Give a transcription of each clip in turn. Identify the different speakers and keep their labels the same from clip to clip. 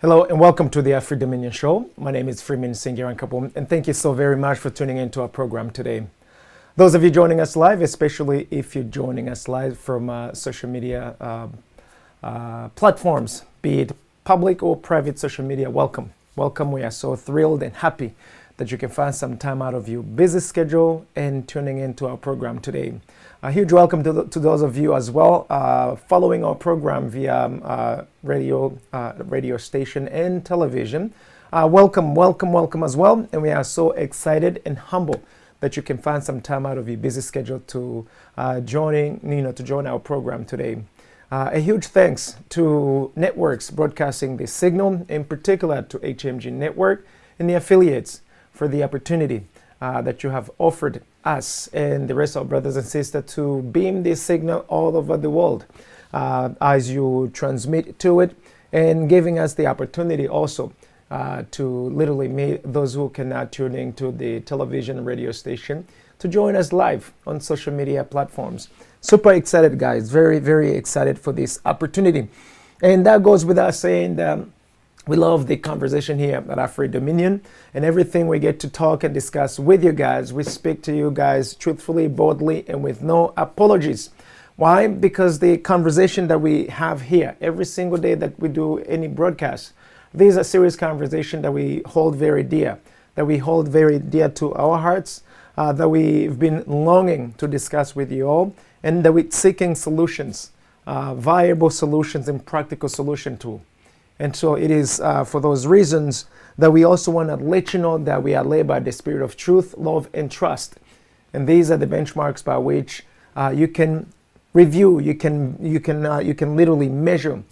Speaker 1: Hello and welcome to the Afri Dominion Show. My name is Freeman Singirankabo, and thank you so very much for tuning into our program today. Those of you joining us live, especially if you're joining us live from social media platforms, be it public or private social media, welcome. Welcome. We are so thrilled and happy that you can find some time out of your busy schedule and tuning into our program today. A huge welcome to those of you as well following our program via radio station and television. Welcome as well. And we are so excited and humble that you can find some time out of your busy schedule to join our program today. A huge thanks to networks broadcasting the signal, in particular to HMG Network and the affiliates for the opportunity that you have offered us and the rest of our brothers and sisters to beam this signal all over the world as you transmit to it, and giving us the opportunity also to literally meet those who cannot tune in to the television and radio station to join us live on social media platforms. Super excited, guys. Very, very excited for this opportunity. And that goes without saying that we love the conversation here at Afri Dominion, and everything we get to talk and discuss with you guys. We speak to you guys truthfully, boldly, and with no apologies. Why? Because the conversation that we have here every single day that we do any broadcast, these are serious conversations that we hold very dear, to our hearts, that we've been longing to discuss with you all, and that we're seeking solutions, viable solutions and practical solution to. And so it is for those reasons that we also want to let you know that we are led by the spirit of truth, love, and trust. And these are the benchmarks by which you can review, you can literally measure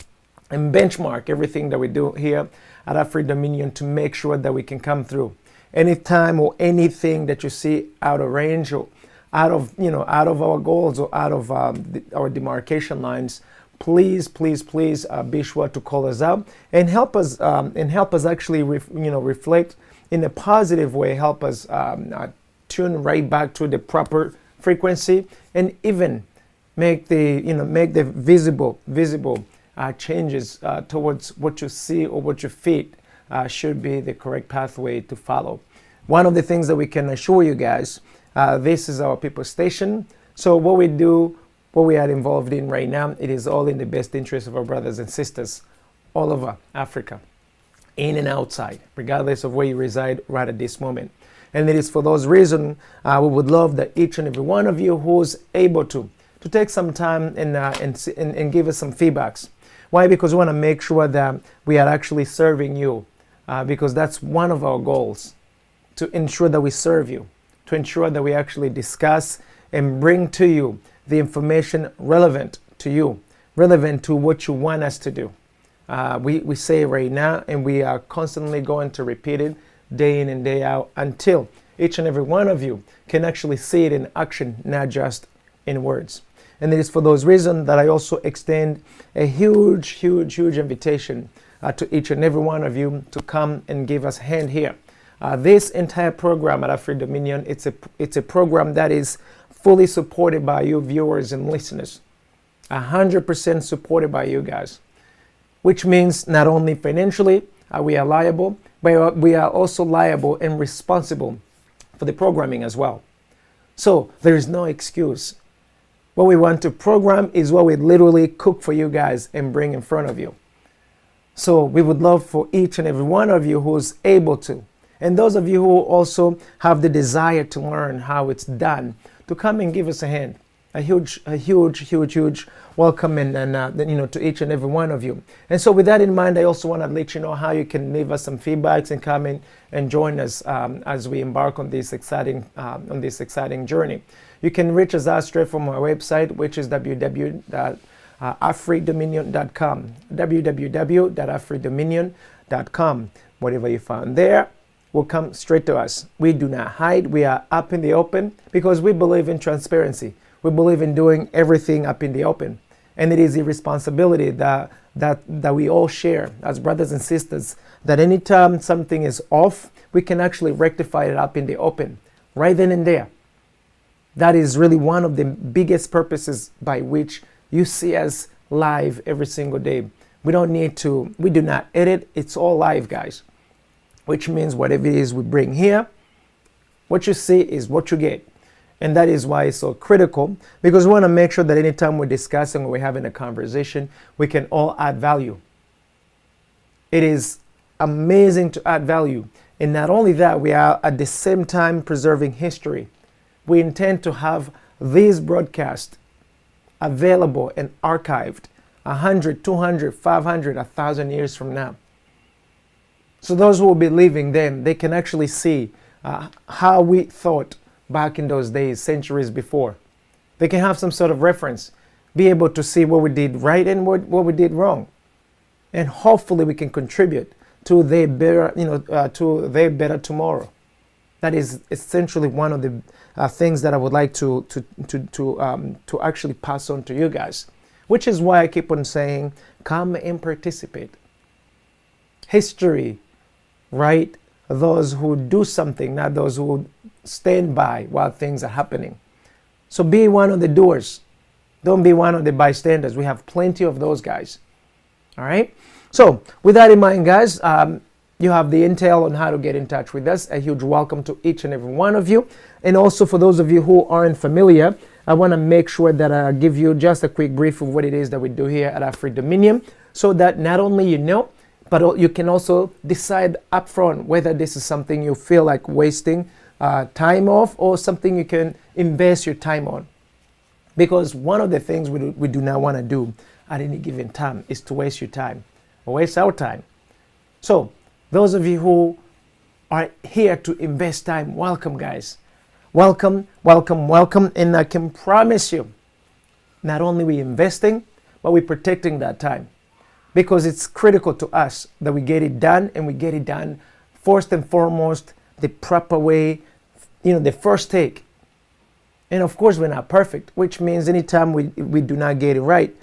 Speaker 1: and benchmark everything that we do here at Afri Dominion to make sure that we can come through. Anytime or anything that you see out of range or out of our goals or out of our demarcation lines, please be sure to call us out and help us actually reflect in a positive way. Help us tune right back to the proper frequency, and even make the visible changes towards what you see or what you feel should be the correct pathway to follow. One of the things that we can assure you guys, this is our people station. So what we do, what we are involved in right now, it is all in the best interest of our brothers and sisters all over Africa, in and outside, regardless of where you reside right at this moment. And it is for those reasons we would love that each and every one of you who's able to take some time and give us some feedbacks. Why? Because we want to make sure that we are actually serving you, because that's one of our goals, to ensure that we serve you, to ensure that we actually discuss and bring to you the information relevant to you, relevant to what you want us to do. We say right now, and we are constantly going to repeat it day in and day out until each and every one of you can actually see it in action, not just in words. And it is for those reasons that I also extend a huge invitation to each and every one of you to come and give us a hand here. This entire program at Afri Dominion, it's a program that is fully supported by you viewers and listeners, 100% supported by you guys, which means not only financially we are liable, but we are also liable and responsible for the programming as well. So there is no excuse. What we want to program is what we literally cook for you guys and bring in front of you. So we would love for each and every one of you who's able to, and those of you who also have the desire to learn how it's done, to come and give us a hand. A huge welcome and to each and every one of you. And so with that in mind, I also want to let you know how you can leave us some feedbacks and come in and join us as we embark on this exciting journey. You can reach us out straight from our website, which is www.afridominion.com. www.afridominion.com. Whatever you find there will come straight to us. We do not hide. We are up in the open because we believe in transparency. We believe in doing everything up in the open. And it is a responsibility that we all share as brothers and sisters, that anytime something is off, we can actually rectify it up in the open, right then and there. That is really one of the biggest purposes by which you see us live every single day. We do not edit. It's all live, guys. Which means whatever it is we bring here, what you see is what you get. And that is why it's so critical, because we want to make sure that anytime we're discussing or we're having a conversation, we can all add value. It is amazing to add value. And not only that, we are at the same time preserving history. We intend to have these broadcasts available and archived 100, 200, 500, 1,000 years from now. So those who will be living then, they can actually see how we thought back in those days, centuries before. They can have some sort of reference, be able to see what we did right and what we did wrong. And hopefully we can contribute to their better tomorrow. That is essentially one of the things that I would like to actually pass on to you guys, which is why I keep on saying, come and participate. History, right? Those who do something, not those who stand by while things are happening. So be one of the doers. Don't be one of the bystanders. We have plenty of those guys. All right? So with that in mind, guys, you have the intel on how to get in touch with us. A huge welcome to each and every one of you. And also for those of you who aren't familiar, I want to make sure that I give you just a quick brief of what it is that we do here at Afri-Dominion, so that not only you know, but you can also decide upfront whether this is something you feel like wasting time off or something you can invest your time on. Because one of the things we do not want to do at any given time is to waste your time or waste our time. So those of you who are here to invest time, welcome, guys. Welcome, welcome, welcome. And I can promise you, not only we investing, but we're protecting that time. Because it's critical to us that we get it done, and we get it done first and foremost the proper way, the first take. And of course, we're not perfect, which means anytime we do not get it right,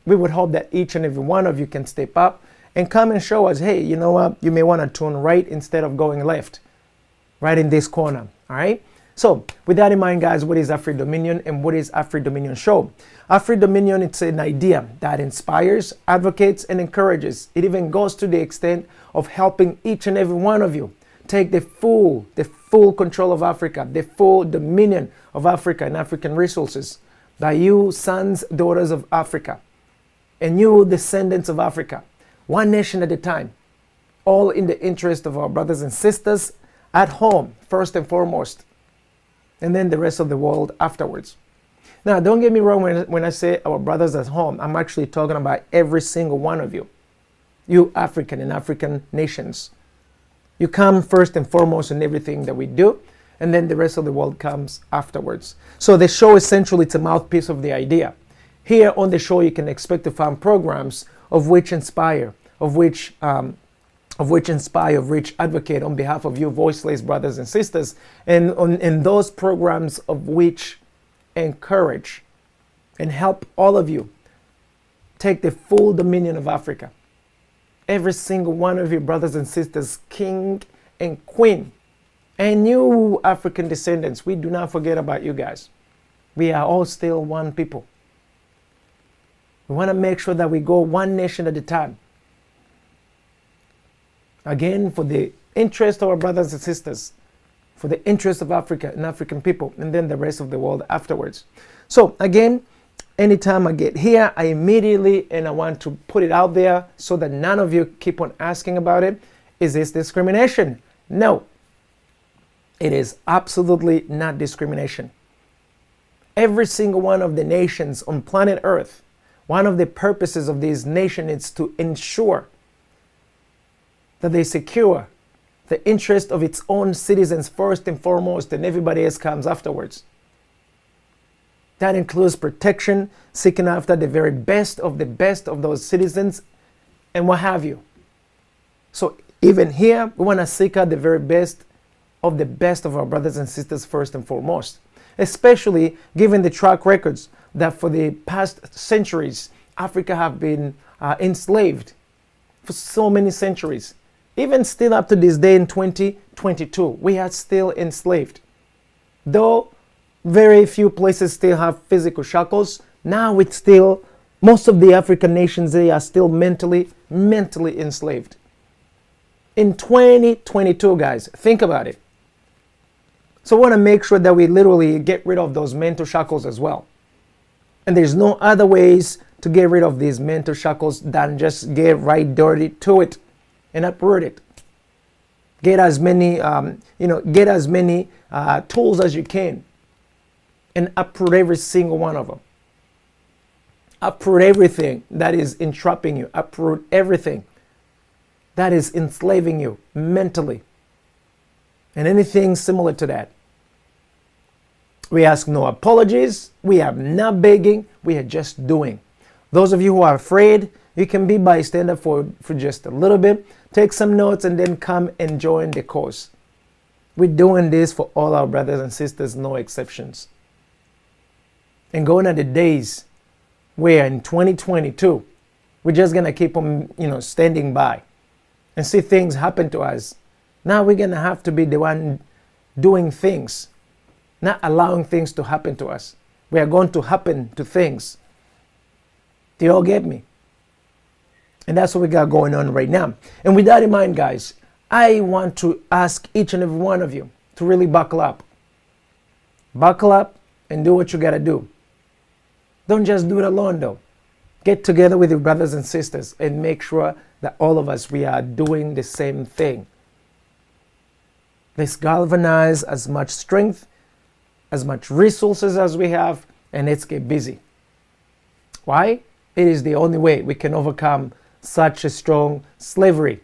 Speaker 1: we would hope that each and every one of you can step up and come and show us, hey, you know what, you may want to turn right instead of going left, right in this corner, all right? So with that in mind, guys, what is Afri-Dominion and what is Afri-Dominion Show? Afri-Dominion, it's an idea that inspires, advocates, and encourages. It even goes to the extent of helping each and every one of you take the full control of Africa, the full dominion of Africa and African resources, by you sons, daughters of Africa, and you descendants of Africa, one nation at a time, all in the interest of our brothers and sisters at home, first and foremost, and then the rest of the world afterwards. Now, don't get me wrong when I say our brothers at home. I'm actually talking about every single one of you. You African and African nations. You come first and foremost in everything that we do, and then the rest of the world comes afterwards. So the show essentially is a mouthpiece of the idea. Here on the show, you can expect to find programs of which inspire, of which advocate on behalf of you voiceless brothers and sisters, and in those programs of which encourage and help all of you take the full dominion of Africa. Every single one of you brothers and sisters, king and queen, and you African descendants, we do not forget about you guys. We are all still one people. We want to make sure that we go one nation at a time. Again, for the interest of our brothers and sisters, for the interest of Africa and African people, and then the rest of the world afterwards. So again, anytime I get here, I immediately, and I want to put it out there so that none of you keep on asking about it, is this discrimination? No, it is absolutely not discrimination. Every single one of the nations on planet Earth, one of the purposes of this nation is to ensure that they secure the interest of its own citizens first and foremost, and everybody else comes afterwards. That includes protection, seeking after the very best of those citizens, and what have you. So even here, we want to seek out the very best of our brothers and sisters first and foremost, especially given the track records that for the past centuries, Africa have been enslaved for so many centuries. Even still up to this day in 2022, we are still enslaved. Though very few places still have physical shackles, now it's still Most of the African nations, they are still mentally enslaved. In 2022, guys, think about it. So we want to make sure that we literally get rid of those mental shackles as well. And there's no other ways to get rid of these mental shackles than just get right dirty to it and uproot it. Get as many, tools as you can and uproot every single one of them. Uproot everything that is entrapping you. Uproot everything that is enslaving you mentally. And anything similar to that. We ask no apologies. We are not begging. We are just doing. Those of you who are afraid, you can be bystander for just a little bit. Take some notes and then come and join the course. We're doing this for all our brothers and sisters, no exceptions. And going at the days where in 2022, we're just going to keep on, standing by and see things happen to us. Now we're going to have to be the one doing things, not allowing things to happen to us. We are going to happen to things. Do you all get me? And that's what we got going on right now. And with that in mind, guys, I want to ask each and every one of you to really buckle up. Buckle up and do what you got to do. Don't just do it alone, though. Get together with your brothers and sisters and make sure that all of us, we are doing the same thing. Let's galvanize as much strength, as much resources as we have, and let's get busy. Why? It is the only way we can overcome such a strong slavery.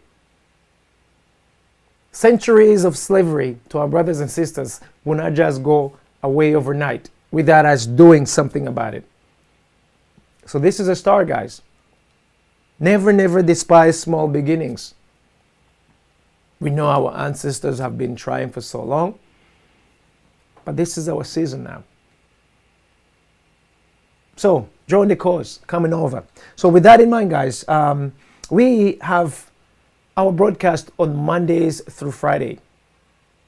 Speaker 1: Centuries of slavery to our brothers and sisters will not just go away overnight without us doing something about it. So this is a start, guys. Never despise small beginnings. We know our ancestors have been trying for so long, but this is our season now. So join the course coming over. So with that in mind, guys, we have our broadcast on Mondays through Friday.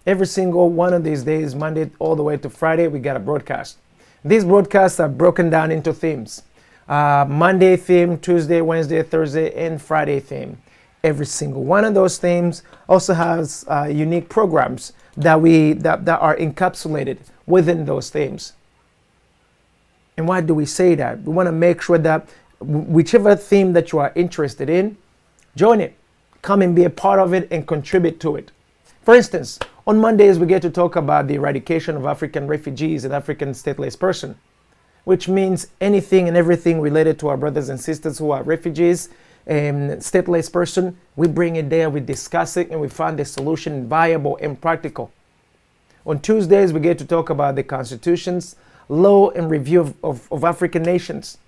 Speaker 1: Every single one of these days, Monday all the way to Friday, we got a broadcast. These broadcasts are broken down into themes. Monday theme, Tuesday, Wednesday, Thursday, and Friday theme. Every single one of those themes also has unique programs that are encapsulated within those themes. And why do we say that? We want to make sure that whichever theme that you are interested in, join it. Come and be a part of it and contribute to it. For instance, on Mondays we get to talk about the eradication of African refugees and African stateless person, which means anything and everything related to our brothers and sisters who are refugees and stateless person. We bring it there, we discuss it, and we find the solution viable and practical. On Tuesdays, we get to talk about the constitutions, law, and review of African nations.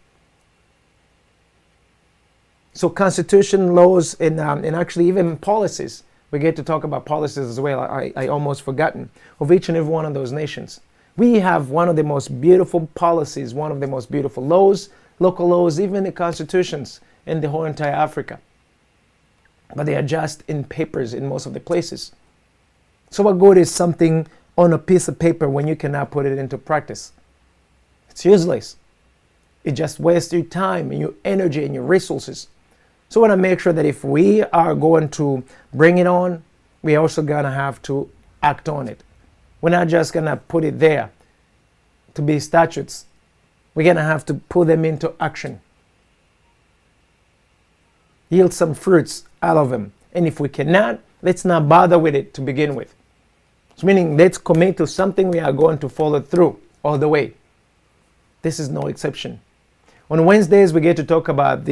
Speaker 1: So constitution, laws, and actually even policies. We get to talk about policies as well. I almost forgotten of each and every one of those nations. We have one of the most beautiful policies, one of the most beautiful laws, local laws, even the constitutions in the whole entire Africa. But they are just in papers in most of the places. So what good is something on a piece of paper when you cannot put it into practice? It's useless. It just wastes your time and your energy and your resources. So we want to make sure that if we are going to bring it on, we also going to have to act on it. We're not just going to put it there to be statutes. We're going to have to put them into action. Yield some fruits out of them. And if we cannot, let's not bother with it to begin with. So meaning, let's commit to something we are going to follow through all the way. This is no exception. On Wednesdays, we get to talk about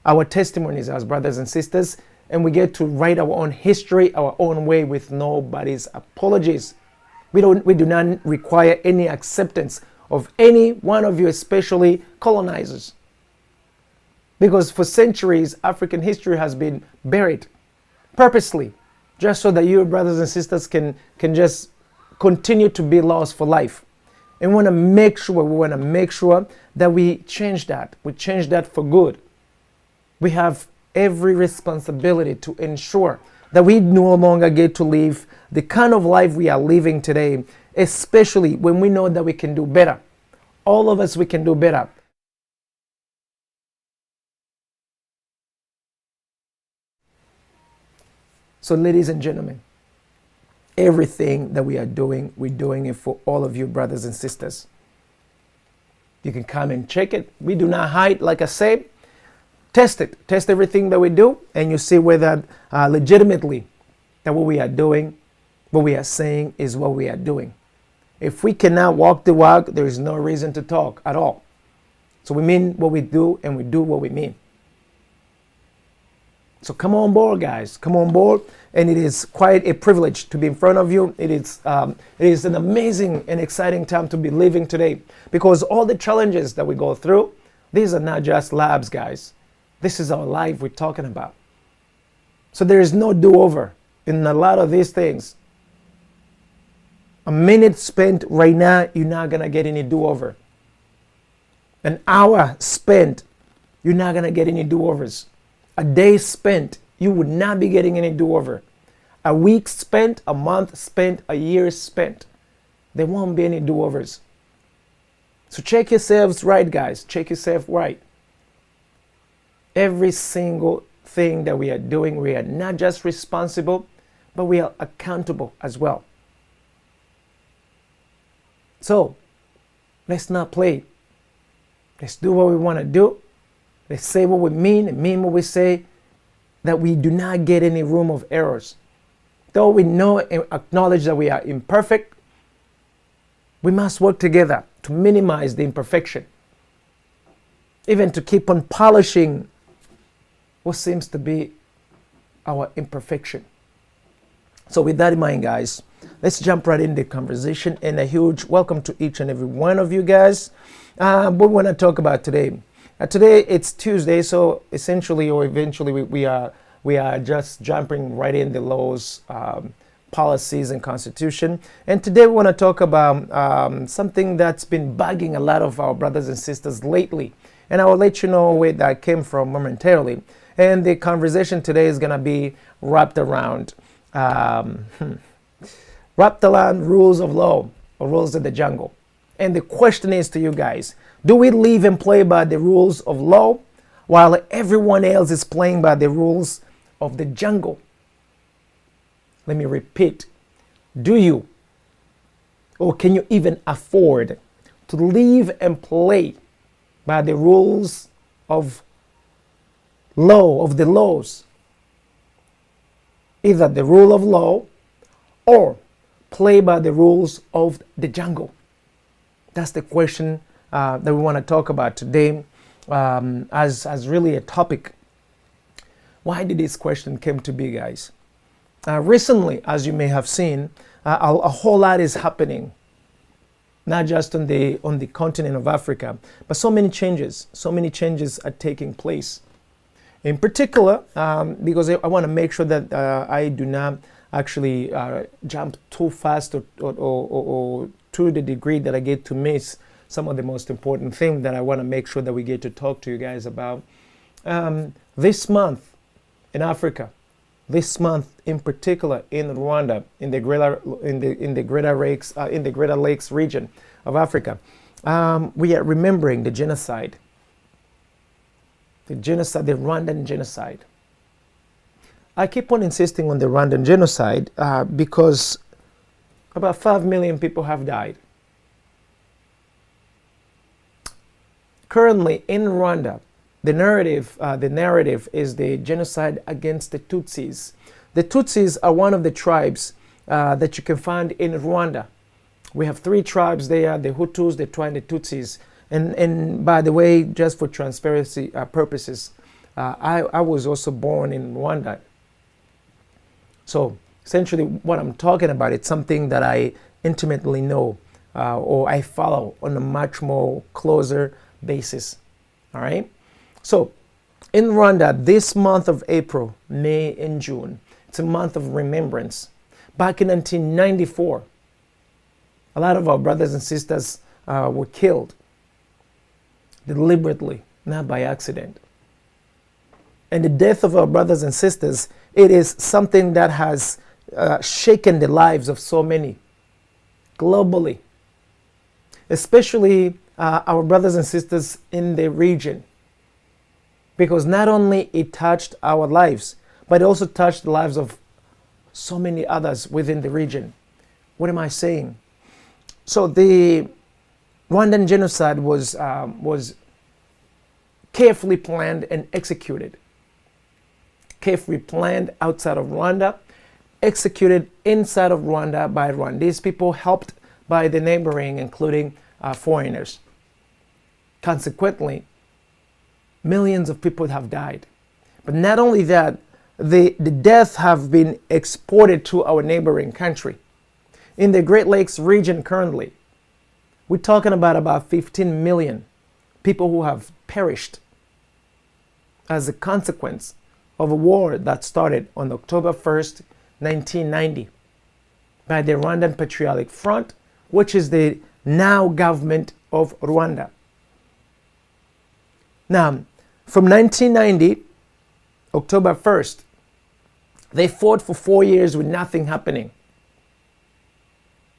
Speaker 1: our testimonies as brothers and sisters, and we get to write our own history, our own way, with nobody's apologies. We do not require any acceptance of any one of you, especially colonizers. Because for centuries, African history has been buried purposely, just so that you brothers and sisters can just continue to be lost for life. And we want to make sure that we change that. We change that for good. We have every responsibility to ensure that we no longer get to live the kind of life we are living today, especially when we know that we can do better. All of us, we can do better. So ladies and gentlemen, everything that we are doing, we're doing it for all of you brothers and sisters. You can come and check it. We do not hide, like I said. Test it. Test everything that we do, and you see whether legitimately that what we are doing, what we are saying is what we are doing. If we cannot walk the walk, there is no reason to talk at all. So we mean what we do, and we do what we mean. So come on board, guys. Come on board. And it is quite a privilege to be in front of you. It is an amazing and exciting time to be living today, because all the challenges that we go through, these are not just labs, guys. This is our life we're talking about. So there is no do-over in a lot of these things. A minute spent right now, you're not going to get any do-over. An hour spent, you're not going to get any do-overs. A day spent, you would not be getting any do-over. A week spent, a month spent, a year spent, there won't be any do-overs. So check yourselves right, guys. Check yourself right. Every single thing that we are doing, we are not just responsible, but we are accountable as well. So let's not play. Let's do what we want to do. Let's say what we mean and mean what we say, that we do not get any room of errors. Though we know and acknowledge that we are imperfect, we must work together to minimize the imperfection, even to keep on polishing what seems to be our imperfection. So with that in mind, guys, let's jump right into the conversation, and a huge welcome to each and every one of you guys. What we want to talk about today. Today it's Tuesday, so essentially or eventually we are just jumping right in the laws, policies, and constitution. And today we want to talk about something that's been bugging a lot of our brothers and sisters lately. And I will let you know where that came from momentarily. And the conversation today is going to be wrapped around rules of law, or rules of the jungle. And the question is to you guys, do we live and play by the rules of law while everyone else is playing by the rules of the jungle? Let me repeat. Do you, or can you even afford to live and play by the rules of law, of the laws? Either the rule of law or play by the rules of the jungle. That's the question that we want to talk about today as really a topic. Why did this question come to be, guys? Recently, as you may have seen, a whole lot is happening, not just on the continent of Africa, but so many changes are taking place. In particular, because I want to make sure that I do not actually jump too fast or to the degree that I get to miss some of the most important things that I want to make sure that we get to talk to you guys about. This month in Africa, this month in particular in Rwanda, in the Greater Lakes region of Africa, we are remembering the genocide. The Rwandan genocide. I keep on insisting on the Rwandan genocide because about 5 million people have died. Currently in Rwanda, the narrative is the genocide against the Tutsis. The Tutsis are one of the tribes that you can find in Rwanda. We have 3 tribes there: the Hutus, the Twa, and the Tutsis. And by the way, just for transparency purposes, I was also born in Rwanda. So essentially what I'm talking about, it's something that I intimately know or I follow on a much more closer basis. All right. So in Rwanda, this month of April, May, and June, it's a month of remembrance. Back in 1994, a lot of our brothers and sisters were killed deliberately, not by accident. And the death of our brothers and sisters, it is something that has shaken the lives of so many globally, especially our brothers and sisters in the region, because not only it touched our lives, but it also touched the lives of so many others within the region. What am I saying? So the Rwandan genocide was carefully planned and executed. Carefully planned outside of Rwanda, executed inside of Rwanda by Rwandese people, helped by the neighboring, including foreigners. Consequently, millions of people have died. But not only that, the deaths have been exported to our neighboring country. In the Great Lakes region currently, we're talking about 15 million people who have perished as a consequence of a war that started on October 1st, 1990 by the Rwandan Patriotic Front, which is the now government of Rwanda. Now, from 1990, October 1st, they fought for 4 years with nothing happening.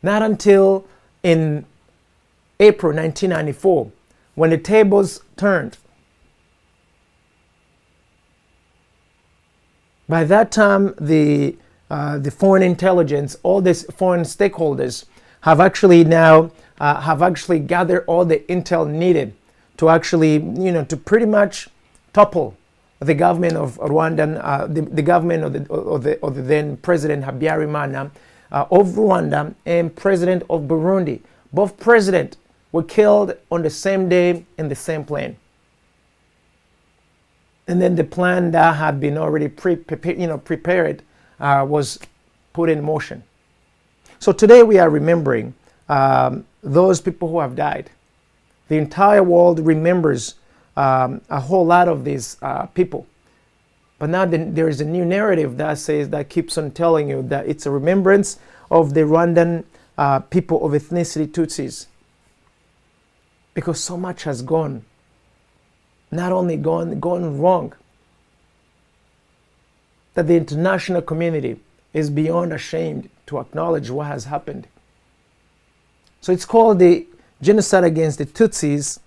Speaker 1: Not until in April 1994, when the tables turned. By that time, the foreign intelligence, all these foreign stakeholders have actually now gathered all the intel needed to actually, to pretty much topple the government of Rwandan, the government of the then President Habyarimana of Rwanda and President of Burundi. Both presidents were killed on the same day in the same plane. And then the plan that had been already prepared was put in motion. So today we are remembering those people who have died. The entire world remembers a whole lot of these people. But now there is a new narrative that keeps on telling you that it's a remembrance of the Rwandan people of ethnicity Tutsis. Because so much has gone, not only gone wrong, that the international community is beyond ashamed to acknowledge what has happened. So it's called the genocide against the Tutsis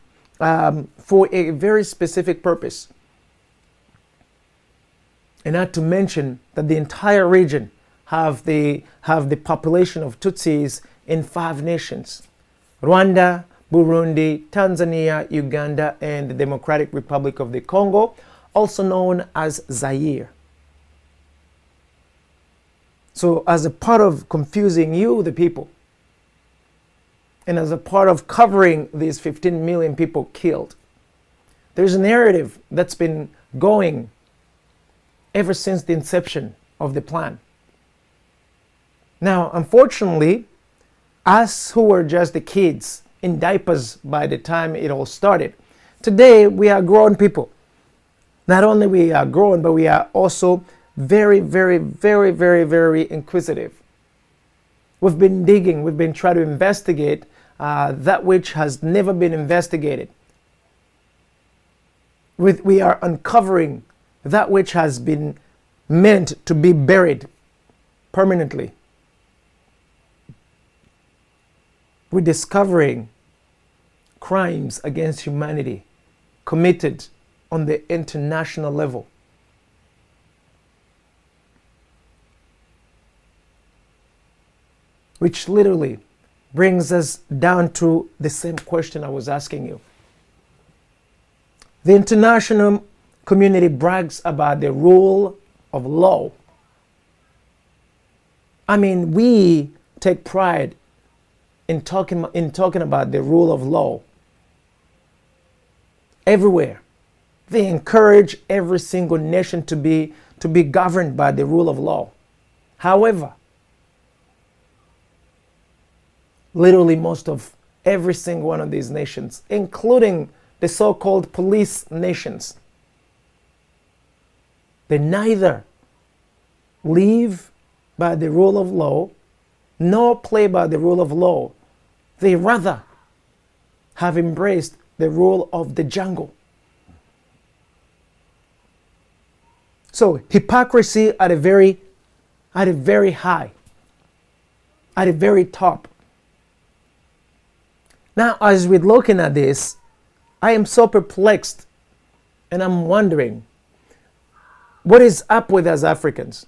Speaker 1: for a very specific purpose. And not to mention that the entire region have the population of Tutsis in 5 nations: Rwanda, Burundi, Tanzania, Uganda, and the Democratic Republic of the Congo, also known as Zaire. So as a part of confusing you, the people, and as a part of covering these 15 million people killed, there's a narrative that's been going ever since the inception of the plan. Now, unfortunately, us who were just the kids in diapers by the time it all started, today we are grown people. Not only we are grown, but we are also very, very, very, very, very inquisitive. We've been digging, we've been trying to investigate that which has never been investigated. We are uncovering that which has been meant to be buried permanently. We're discovering crimes against humanity committed on the international level. Which literally brings us down to the same question I was asking you. The international community brags about the rule of law. I mean, we take pride in talking about the rule of law. Everywhere, they encourage every single nation to be governed by the rule of law. However, literally most of every single one of these nations, including the so-called police nations, they neither live by the rule of law nor play by the rule of law. They rather have embraced the rule of the jungle. So hypocrisy at a very high, at a very top. Now, as we're looking at this, I am so perplexed and I'm wondering, what is up with us Africans?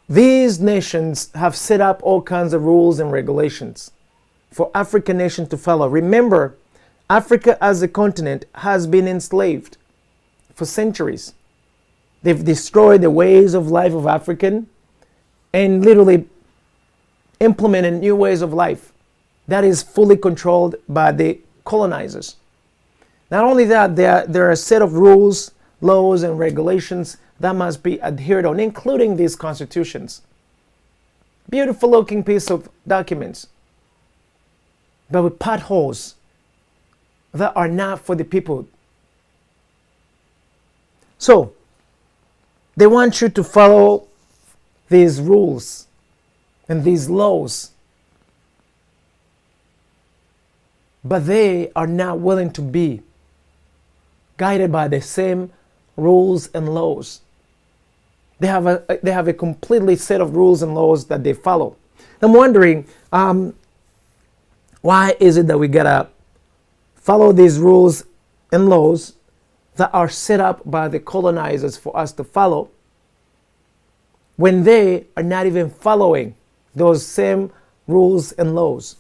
Speaker 1: These nations have set up all kinds of rules and regulations for African nations to follow. Remember, Africa as a continent has been enslaved for centuries. They've destroyed the ways of life of African and literally implemented new ways of life that is fully controlled by the colonizers. Not only that, there are a set of rules, laws, and regulations that must be adhered on, including these constitutions. Beautiful looking piece of documents, but with potholes that are not for the people. So, they want you to follow these rules and these laws, but they are not willing to be guided by the same rules and laws. They have a completely set of rules and laws that they follow. I'm wondering, why is it that we gotta follow these rules and laws that are set up by the colonizers for us to follow, when they are not even following those same rules and laws?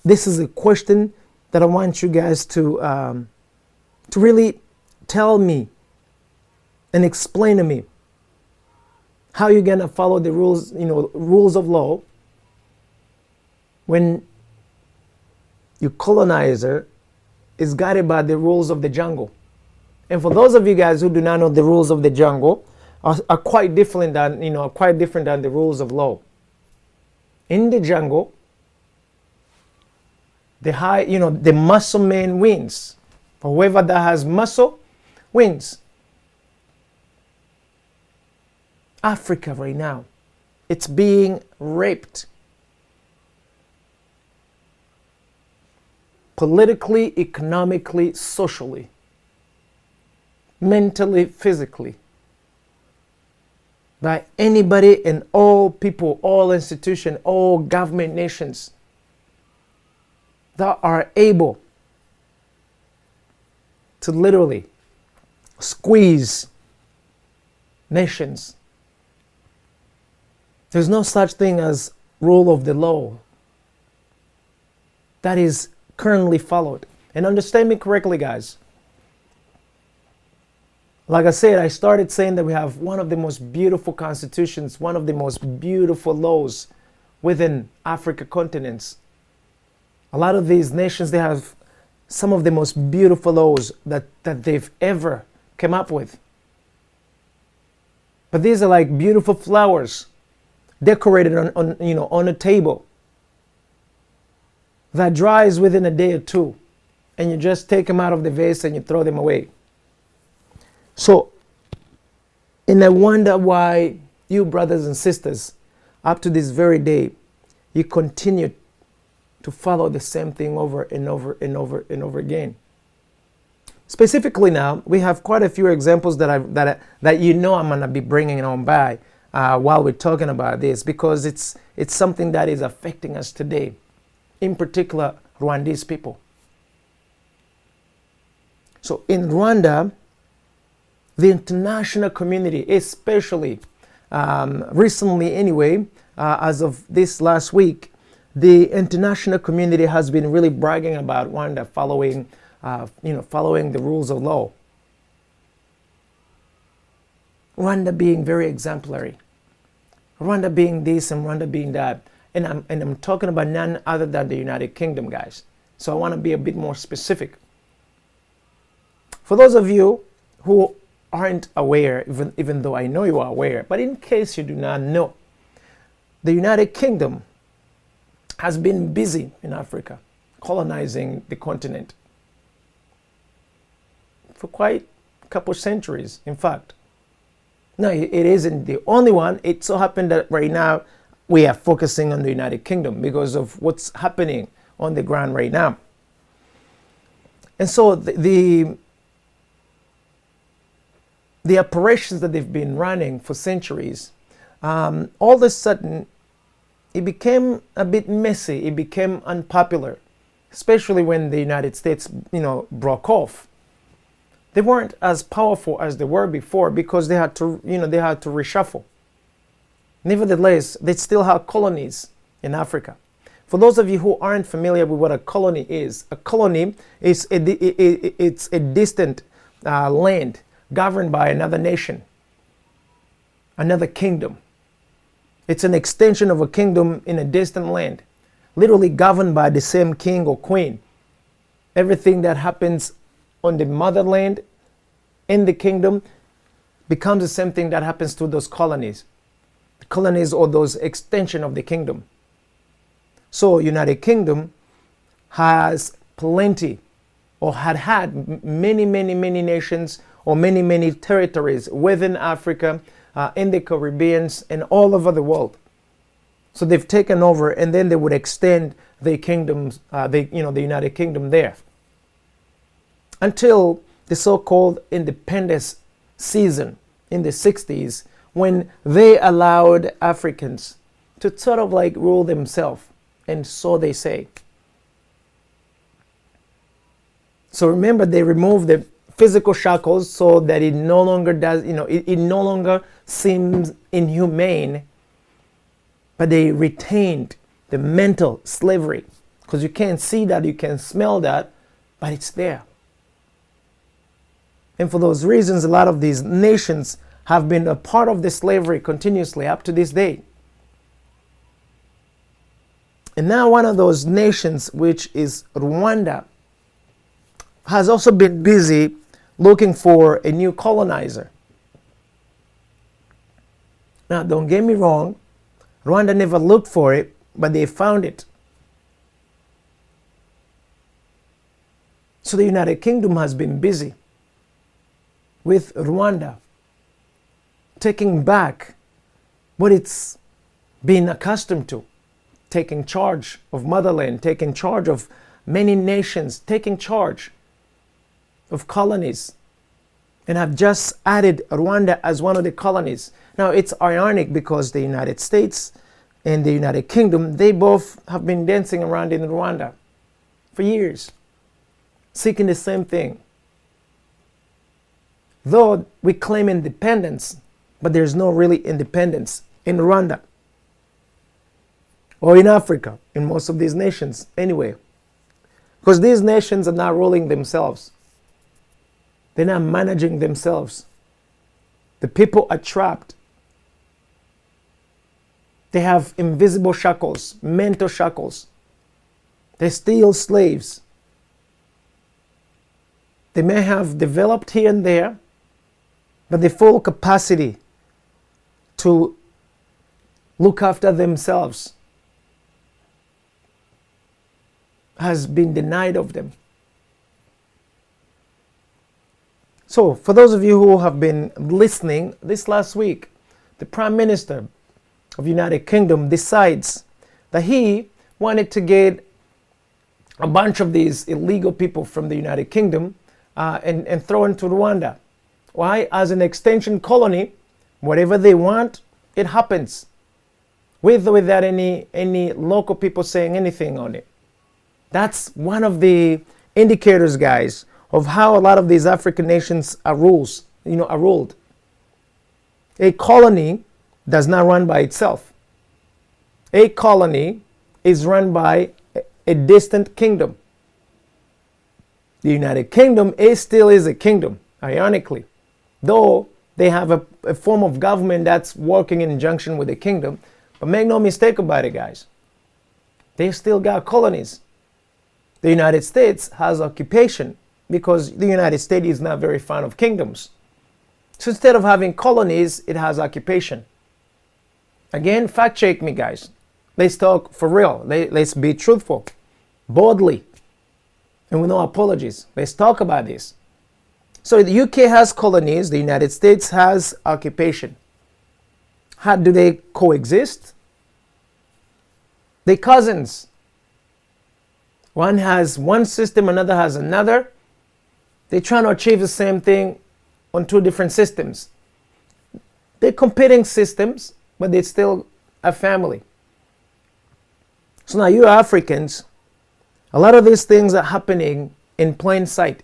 Speaker 1: This is a question that I want you guys to really tell me and explain to me how you're gonna follow the rules, rules of law, when your colonizer is guided by the rules of the jungle. And for those of you guys who do not know, the rules of the jungle are quite different than the rules of law. In the jungle, the muscle man wins. Whoever that has muscle wins. Africa right now, it's being raped. Politically, economically, socially, mentally, physically, by anybody and all people, all institutions, all government nations that are able to literally squeeze nations. There's no such thing as rule of the law that is currently followed. And understand me correctly, guys. Like I said, I started saying that we have one of the most beautiful constitutions, one of the most beautiful laws within Africa continents. A lot of these nations, they have some of the most beautiful laws that they've ever come up with. But these are like beautiful flowers decorated on a table that dries within a day or two, and you just take them out of the vase and you throw them away. So, and I wonder why you brothers and sisters, up to this very day, you continue to follow the same thing over and over and over and over again. Specifically now, we have quite a few examples that I'm gonna be bringing on by while we're talking about this, because it's something that is affecting us today, in particular Rwandese people. So in Rwanda, the international community, especially recently anyway, as of this last week, the international community has been really bragging about Rwanda following the rules of law. Rwanda being very exemplary. Rwanda being this and Rwanda being that. And I'm talking about none other than the United Kingdom, guys. So I want to be a bit more specific. For those of you who aren't aware, even though I know you are aware, but in case you do not know, the United Kingdom has been busy in Africa, colonizing the continent for quite a couple centuries, in fact. No, it isn't the only one. It so happened that right now we are focusing on the United Kingdom because of what's happening on the ground right now. And so the operations that they've been running for centuries, all of a sudden, it became a bit messy. It became unpopular, especially when the United States, broke off. They weren't as powerful as they were before because they had to, they had to reshuffle. Nevertheless, they still have colonies in Africa. For those of you who aren't familiar with what a colony is it's a distant land governed by another nation, another kingdom. It's an extension of a kingdom in a distant land, literally governed by the same king or queen. Everything that happens on the motherland in the kingdom becomes the same thing that happens to those colonies. The colonies or those extension of the kingdom. So United Kingdom has plenty or had many nations or many territories within Africa, in the Caribbean, and all over the world. So they've taken over, and then they would extend their kingdoms, the United Kingdom there, until the so-called independence season in the 60s, when they allowed Africans to sort of like rule themselves, and so they say. So remember, they removed the physical shackles so that it no longer does, it no longer seems inhumane, but they retained the mental slavery, because you can't see that, you can smell that, but it's there. And for those reasons, a lot of these nations have been a part of the slavery continuously up to this day. And now one of those nations, which is Rwanda, has also been busy looking for a new colonizer. Now, don't get me wrong, Rwanda never looked for it, but they found it. So the United Kingdom has been busy with Rwanda, taking back what it's been accustomed to, taking charge of motherland, taking charge of many nations, taking charge of colonies, and have just added Rwanda as one of the colonies. Now, it's ironic because the United States and the United Kingdom, they both have been dancing around in Rwanda for years, seeking the same thing. Though we claim independence, but there's no really independence in Rwanda or in Africa, in most of these nations anyway, because these nations are not ruling themselves. They're not managing themselves. The people are trapped. They have invisible shackles, mental shackles. They're still slaves. They may have developed here and there, but the full capacity to look after themselves has been denied of them. So, for those of you who have been listening, this last week, the Prime Minister of the United Kingdom decides that he wanted to get a bunch of these illegal people from the United Kingdom and throw into Rwanda. Why? As an extension colony, whatever they want, it happens, with or without any local people saying anything on it. That's one of the indicators, guys, of how a lot of these African nations are ruled. A colony does not run by itself. A colony is run by a distant kingdom. The United Kingdom still is a kingdom, ironically, though they have a form of government that's working in conjunction with the kingdom. But make no mistake about it, guys, they still got colonies. The United States has occupation, because the United States is not very fond of kingdoms. So instead of having colonies, it has occupation. Again, fact check me, guys. Let's talk for real. Let's be truthful, boldly, and with no apologies. Let's talk about this. So the UK has colonies, the United States has occupation. How do they coexist? They're cousins. One has one system, another has another. They're trying to achieve the same thing on two different systems. They're competing systems, but they're still a family. So now you Africans, a lot of these things are happening in plain sight.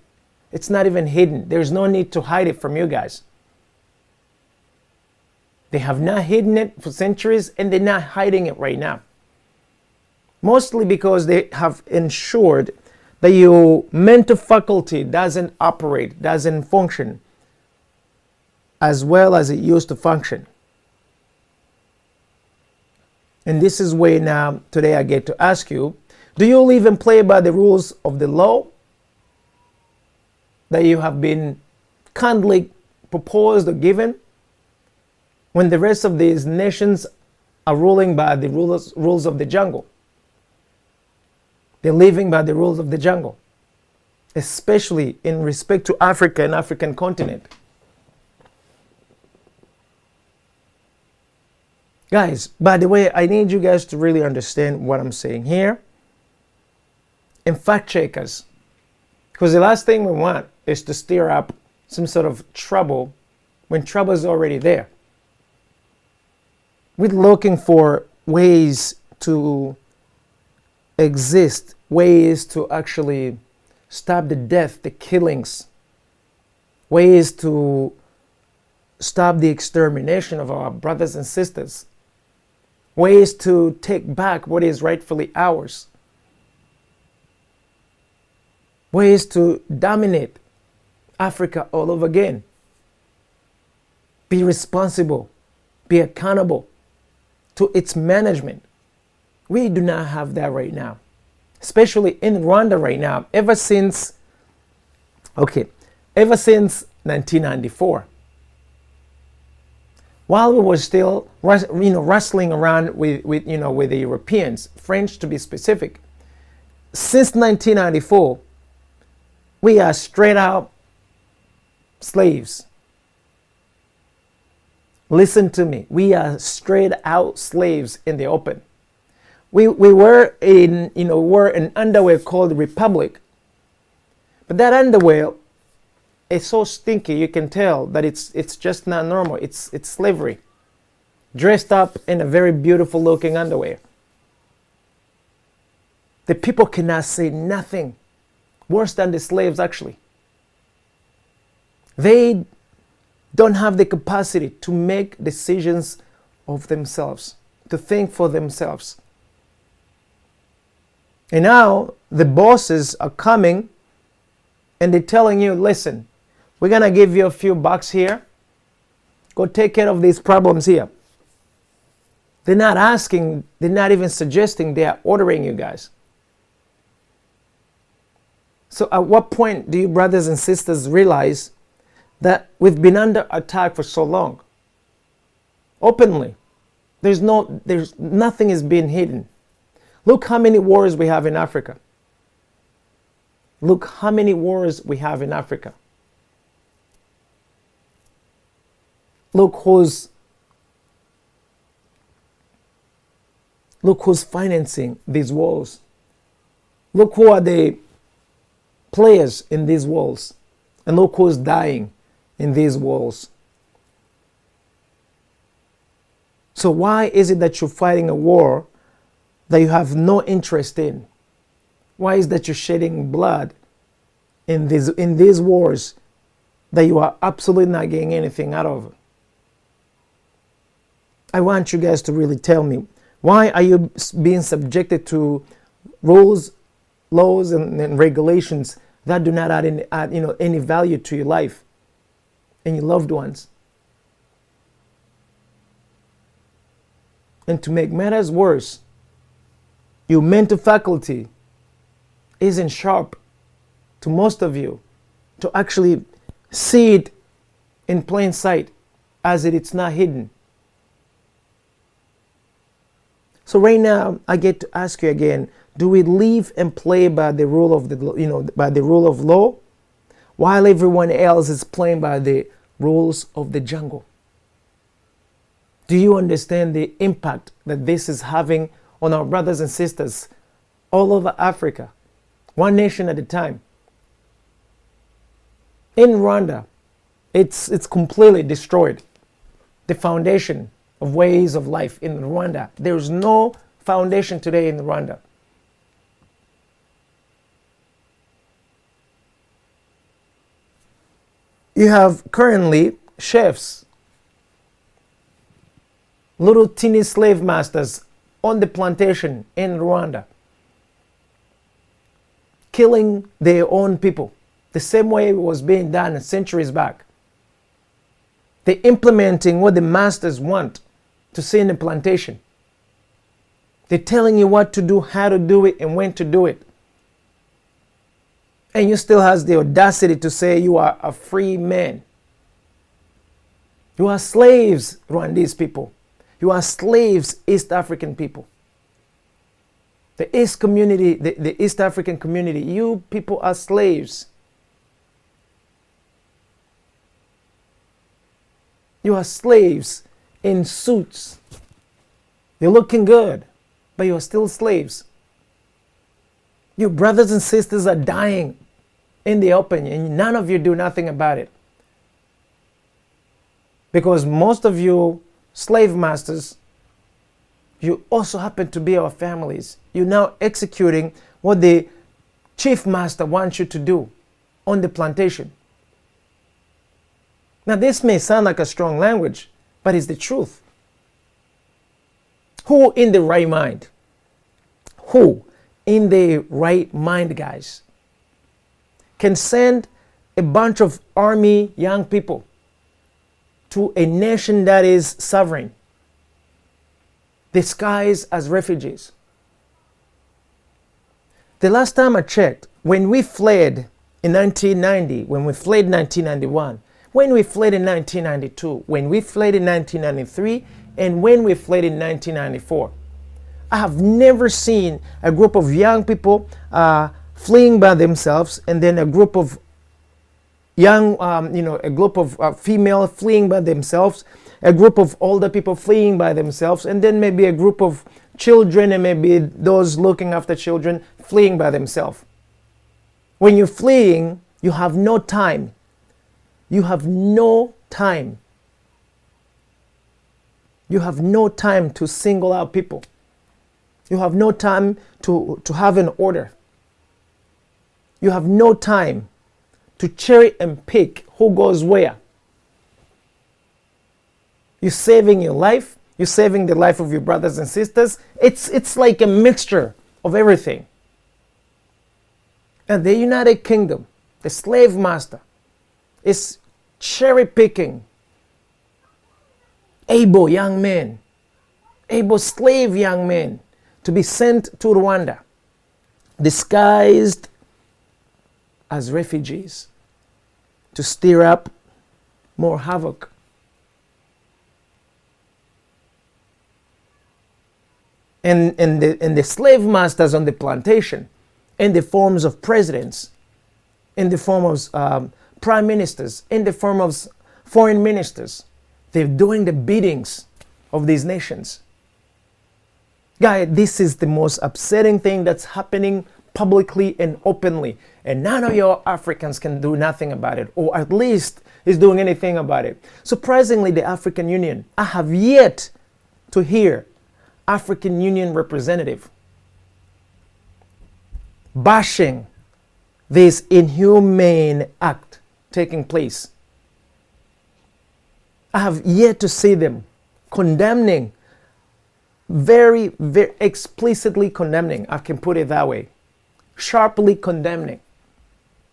Speaker 1: It's not even hidden. There's no need to hide it from you guys. They have not hidden it for centuries, and they're not hiding it right now. Mostly because they have ensured that your mental faculty doesn't operate, doesn't function as well as it used to function. And this is where now, today I get to ask you, do you live and play by the rules of the law that you have been kindly proposed or given, when the rest of these nations are ruling by the rules of the jungle? They're living by the rules of the jungle, especially in respect to Africa and African continent. Guys, by the way, I need you guys to really understand what I'm saying here. And fact checkers, because the last thing we want is to stir up some sort of trouble when trouble is already there. We're looking for ways to exist, ways to actually stop the death, the killings, ways to stop the extermination of our brothers and sisters, ways to take back what is rightfully ours, ways to dominate Africa all over again. Be responsible, be accountable to its management. We do not have that right now, especially in Rwanda right now. Ever since 1994, while we were still, wrestling around with the Europeans, French to be specific, since 1994, we are straight out slaves. Listen to me. We are straight out slaves in the open. We were in an underwear called Republic. But that underwear is so stinky, you can tell that it's just not normal. It's slavery. Dressed up in a very beautiful looking underwear. The people cannot say nothing worse than the slaves, actually. They don't have the capacity to make decisions of themselves, to think for themselves. And now the bosses are coming and they're telling you, listen, we're going to give you a few bucks here. Go take care of these problems here. They're not asking, they're not even suggesting, they are ordering you guys. So at what point do you brothers and sisters realize that we've been under attack for so long? Openly. There's nothing is being hidden. Look how many wars we have in Africa. Look how many wars we have in Africa. Look who's financing these wars. Look who are the players in these wars. And look who's dying in these wars. So why is it that you're fighting a war that you have no interest in? Why is that you're shedding blood in these wars that you are absolutely not getting anything out of? I want you guys to really tell me, why are you being subjected to rules, laws, and regulations that do not add any value to your life and your loved ones? And to make matters worse, your mental faculty isn't sharp to most of you to actually see it in plain sight as it's not hidden. So right now, I get to ask you again, do we live and play by the rule of by the rule of law, while everyone else is playing by the rules of the jungle? Do you understand the impact that this is having on our brothers and sisters all over Africa, one nation at a time? In Rwanda, it's completely destroyed. The foundation of ways of life in Rwanda. There's no foundation today in Rwanda. You have currently chefs, little teeny slave masters on the plantation in Rwanda, killing their own people, the same way it was being done centuries back. They're implementing what the masters want to see in the plantation. They're telling you what to do, how to do it, and when to do it. And you still has the audacity to say you are a free man. You are slaves, Rwandese people. You are slaves, East African people. The East community, the East African community, you people are slaves. You are slaves in suits. You're looking good, but you're still slaves. Your brothers and sisters are dying in the open, and none of you do nothing about it. Because most of you slave masters, you also happen to be our families. You're now executing what the chief master wants you to do on the plantation. Now, this may sound like a strong language, but it's the truth. Who in the right mind? Who in the right mind, guys, can send a bunch of army young people to a nation that is sovereign, disguised as refugees? The last time I checked, when we fled in 1990, when we fled in 1991, when we fled in 1992, when we fled in 1993, and when we fled in 1994, I have never seen a group of young people fleeing by themselves, and then a group of young, a group of female fleeing by themselves, a group of older people fleeing by themselves, and then maybe a group of children and maybe those looking after children fleeing by themselves. When you're fleeing, you have no time. You have no time. You have no time to single out people. You have no time to have an order. You have no time to cherry and pick who goes where. You're saving your life. You're saving the life of your brothers and sisters. It's like a mixture of everything. And the United Kingdom, the slave master, is cherry picking able young men, able slave young men to be sent to Rwanda, disguised as refugees, to stir up more havoc. And the slave masters on the plantation, in the forms of presidents, in the form of prime ministers, in the form of foreign ministers, they're doing the biddings of these nations. Guys, this is the most upsetting thing that's happening publicly and openly. And none of your Africans can do nothing about it, or at least is doing anything about it. Surprisingly, the African Union, I have yet to hear African Union representative bashing this inhumane act taking place. I have yet to see them condemning, very, very explicitly condemning, I can put it that way, sharply condemning,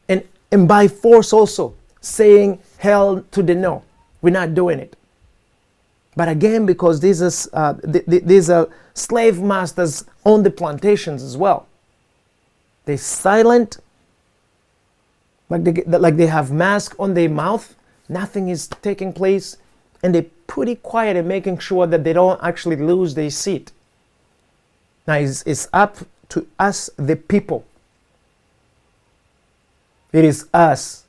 Speaker 1: and by force also saying hell to the no, we're not doing it. But again, because these are slave masters on the plantations as well, they're silent, like they have masks on their mouth, nothing is taking place, and they're pretty quiet and making sure that they don't actually lose their seat. Now it's up to us, the people. It is us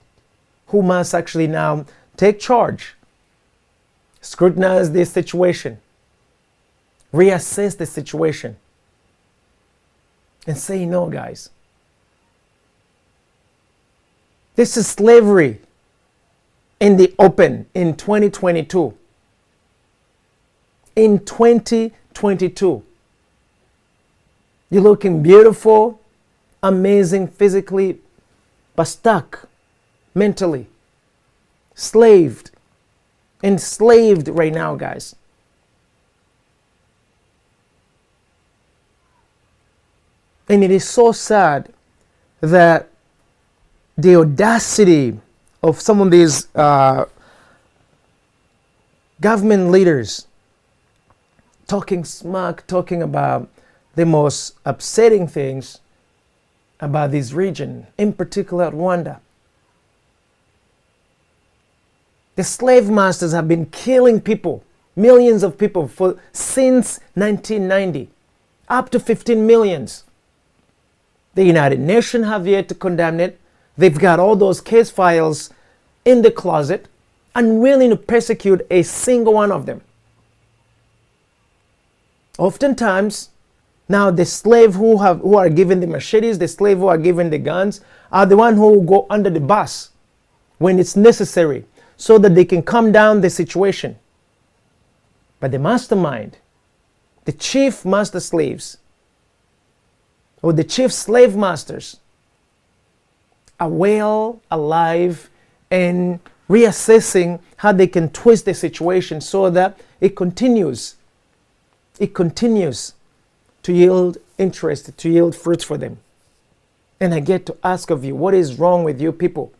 Speaker 1: who must actually now take charge, scrutinize this situation, reassess the situation, and say no, guys. This is slavery in the open in 2022. In 2022. You're looking beautiful, amazing physically, but stuck mentally. enslaved right now, guys. And it is so sad that the audacity of some of these government leaders talking smack, talking about the most upsetting things about this region, in particular Rwanda. The slave masters have been killing people, millions of people, since 1990, up to 15 millions. The United Nations have yet to condemn it. They've got all those case files in the closet, unwilling to persecute a single one of them. Oftentimes, now the slave who are given the machetes, the slave who are given the guns, are the one who go under the bus when it's necessary, so that they can calm down the situation. But the mastermind, the chief master slaves, or the chief slave masters, are well alive and reassessing how they can twist the situation so that it continues to yield interest, to yield fruits for them. And I get to ask of you, what is wrong with you people?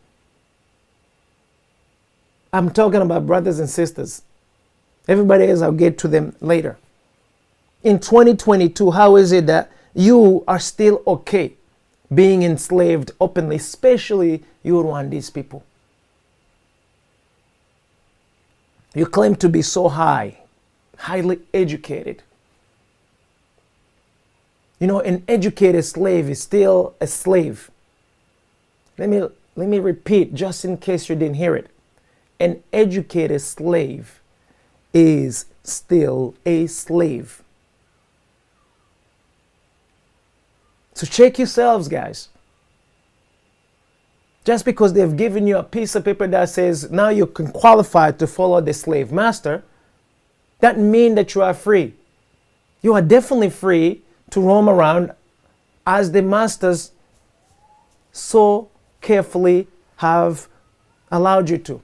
Speaker 1: I'm talking about brothers and sisters. Everybody else, I'll get to them later. In 2022, how is it that you are still okay being enslaved openly, especially you Rwandese people? You claim to be so highly educated. You know, an educated slave is still a slave. Let me repeat, just in case you didn't hear it. An educated slave is still a slave. So check yourselves, guys. Just because they've given you a piece of paper that says now you can qualify to follow the slave master, that means that you are free. You are definitely free to roam around as the masters so carefully have allowed you to.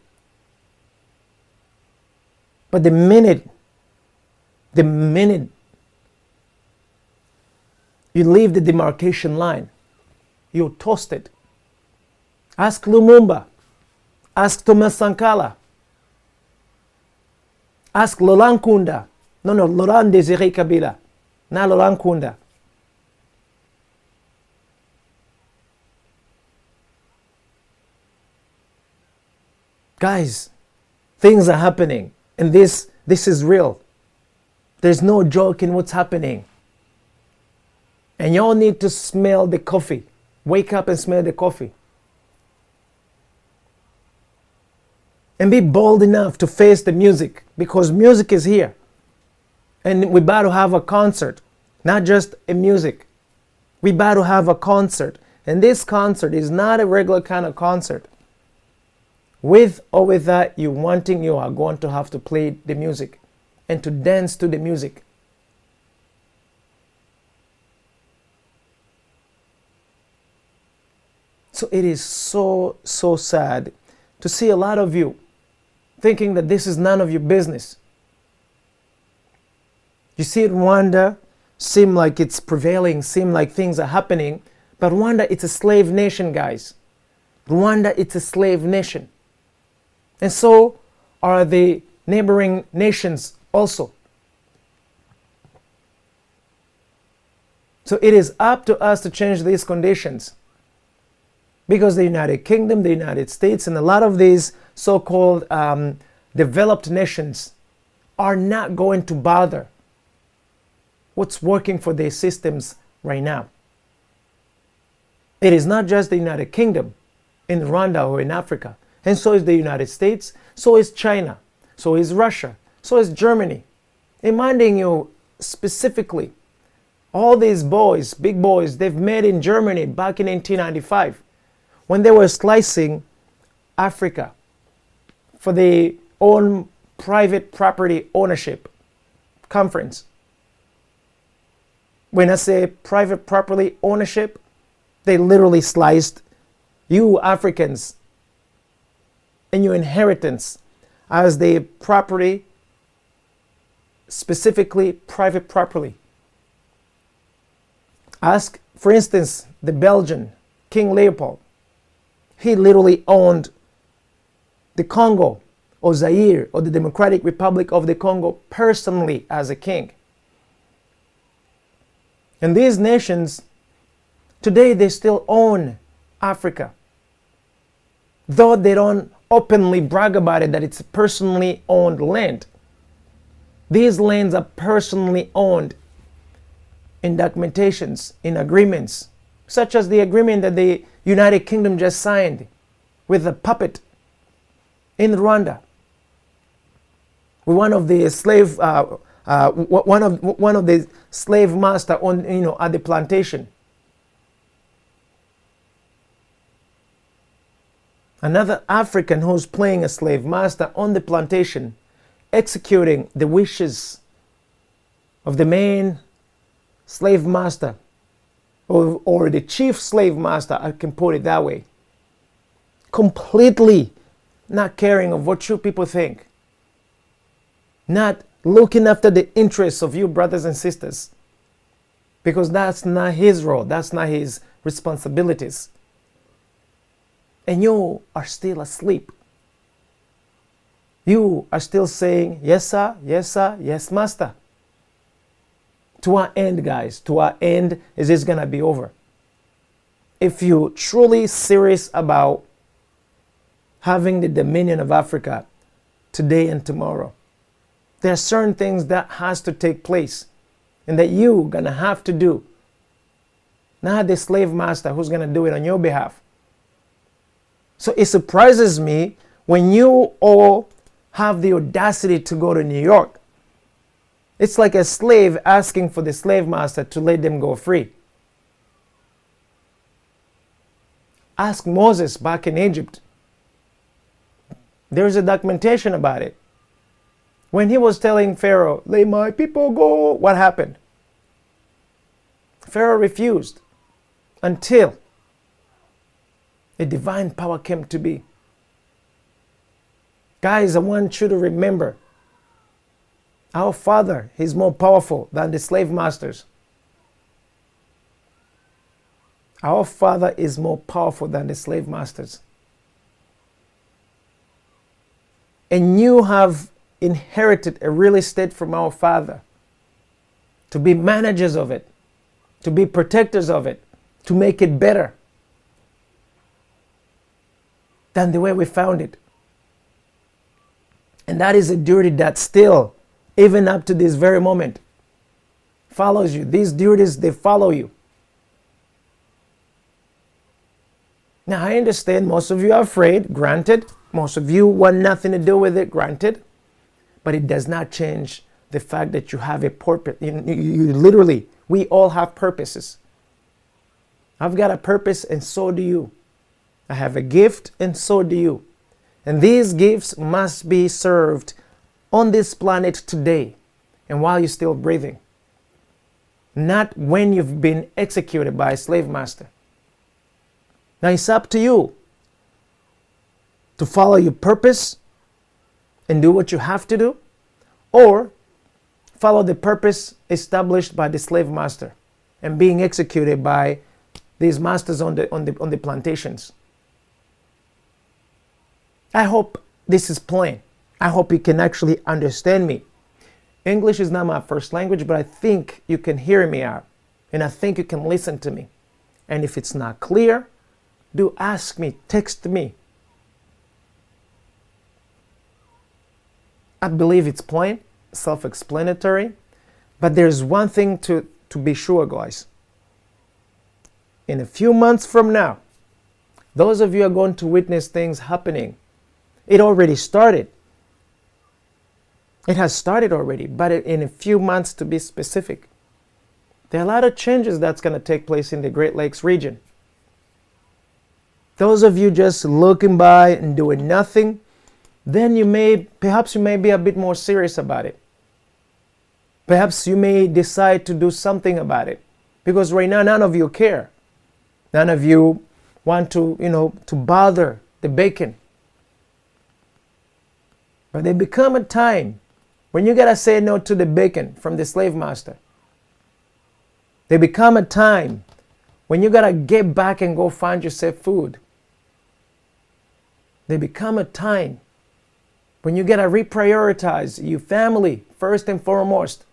Speaker 1: But the minute you leave the demarcation line, you're toasted. Ask Lumumba. Ask Thomas Sankara. Ask Laurent Kunda. No, Laurent Désiré Kabila. Not Laurent Kunda. Guys, things are happening. And this is real. There's no joke in what's happening. And y'all need to smell the coffee. Wake up and smell the coffee. And be bold enough to face the music, because music is here. And we're about to have a concert, not just a music. We're about to have a concert. And this concert is not a regular kind of concert. With or without you wanting, you are going to have to play the music and to dance to the music. So it is so sad to see a lot of you thinking that this is none of your business. You see Rwanda seem like it's prevailing, seem like things are happening, but Rwanda, it's a slave nation, guys. Rwanda, it's a slave nation. And so are the neighboring nations also. So it is up to us to change these conditions. Because the United Kingdom, the United States, and a lot of these so-called developed nations are not going to bother what's working for their systems right now. It is not just the United Kingdom in Rwanda or in Africa. And so is the United States, so is China, so is Russia, so is Germany. Reminding you specifically, all these boys, big boys, they've met in Germany back in 1895 when they were slicing Africa for their own private property ownership conference. When I say private property ownership, they literally sliced you Africans and your inheritance as the property, specifically private property. Ask, for instance, the Belgian King Leopold. He literally owned the Congo or Zaire or the Democratic Republic of the Congo personally as a king. And these nations, today they still own Africa. Though they don't openly brag about it that it's personally owned land. These lands are personally owned in documentations, in agreements, such as the agreement that the United Kingdom just signed with the puppet in Rwanda. With one of the slave, one of the slave master on, at the plantation. Another African who's playing a slave master on the plantation, executing the wishes of the main slave master, or the chief slave master, I can put it that way. Completely not caring of what you people think. Not looking after the interests of you brothers and sisters. Because that's not his role. That's not his responsibilities. And you are still asleep. You are still saying, yes sir, yes sir, yes master. To what end, guys? To what end is this going to be over? If you're truly serious about having the dominion of Africa today and tomorrow, there are certain things that has to take place and that you're going to have to do. Not the slave master who's going to do it on your behalf. So it surprises me when you all have the audacity to go to New York. It's like a slave asking for the slave master to let them go free. Ask Moses back in Egypt. There's a documentation about it. When he was telling Pharaoh, let my people go, what happened? Pharaoh refused until a divine power came to be. Guys, I want you to remember, our Father is more powerful than the slave masters. Our Father is more powerful than the slave masters. And you have inherited a real estate from our Father to be managers of it, to be protectors of it, to make it better than the way we found it. And that is a duty that still, even up to this very moment, follows you. These duties, they follow you. Now, I understand most of you are afraid, granted. Most of you want nothing to do with it, granted. But it does not change the fact that you have a purpose. You literally, we all have purposes. I've got a purpose and so do you. I have a gift and so do you. And these gifts must be served on this planet today and while you're still breathing. Not when you've been executed by a slave master. Now it's up to you to follow your purpose and do what you have to do, or follow the purpose established by the slave master and being executed by these masters on the plantations. I hope this is plain. I hope you can actually understand me. English is not my first language, but I think you can hear me out. And I think you can listen to me. And if it's not clear, do ask me, text me. I believe it's plain, self-explanatory. But there's one thing to be sure, guys. In a few months from now, those of you are going to witness things happening. It already started. It has started already, but in a few months to be specific. There are a lot of changes that's going to take place in the Great Lakes region. Those of you just looking by and doing nothing, then perhaps you may be a bit more serious about it. Perhaps you may decide to do something about it. Because right now, none of you care. None of you want to, to bother the bacon. But there become a time when you gotta say no to the bacon from the slave master. There become a time when you gotta get back and go find yourself food. There become a time when you gotta reprioritize your family first and foremost,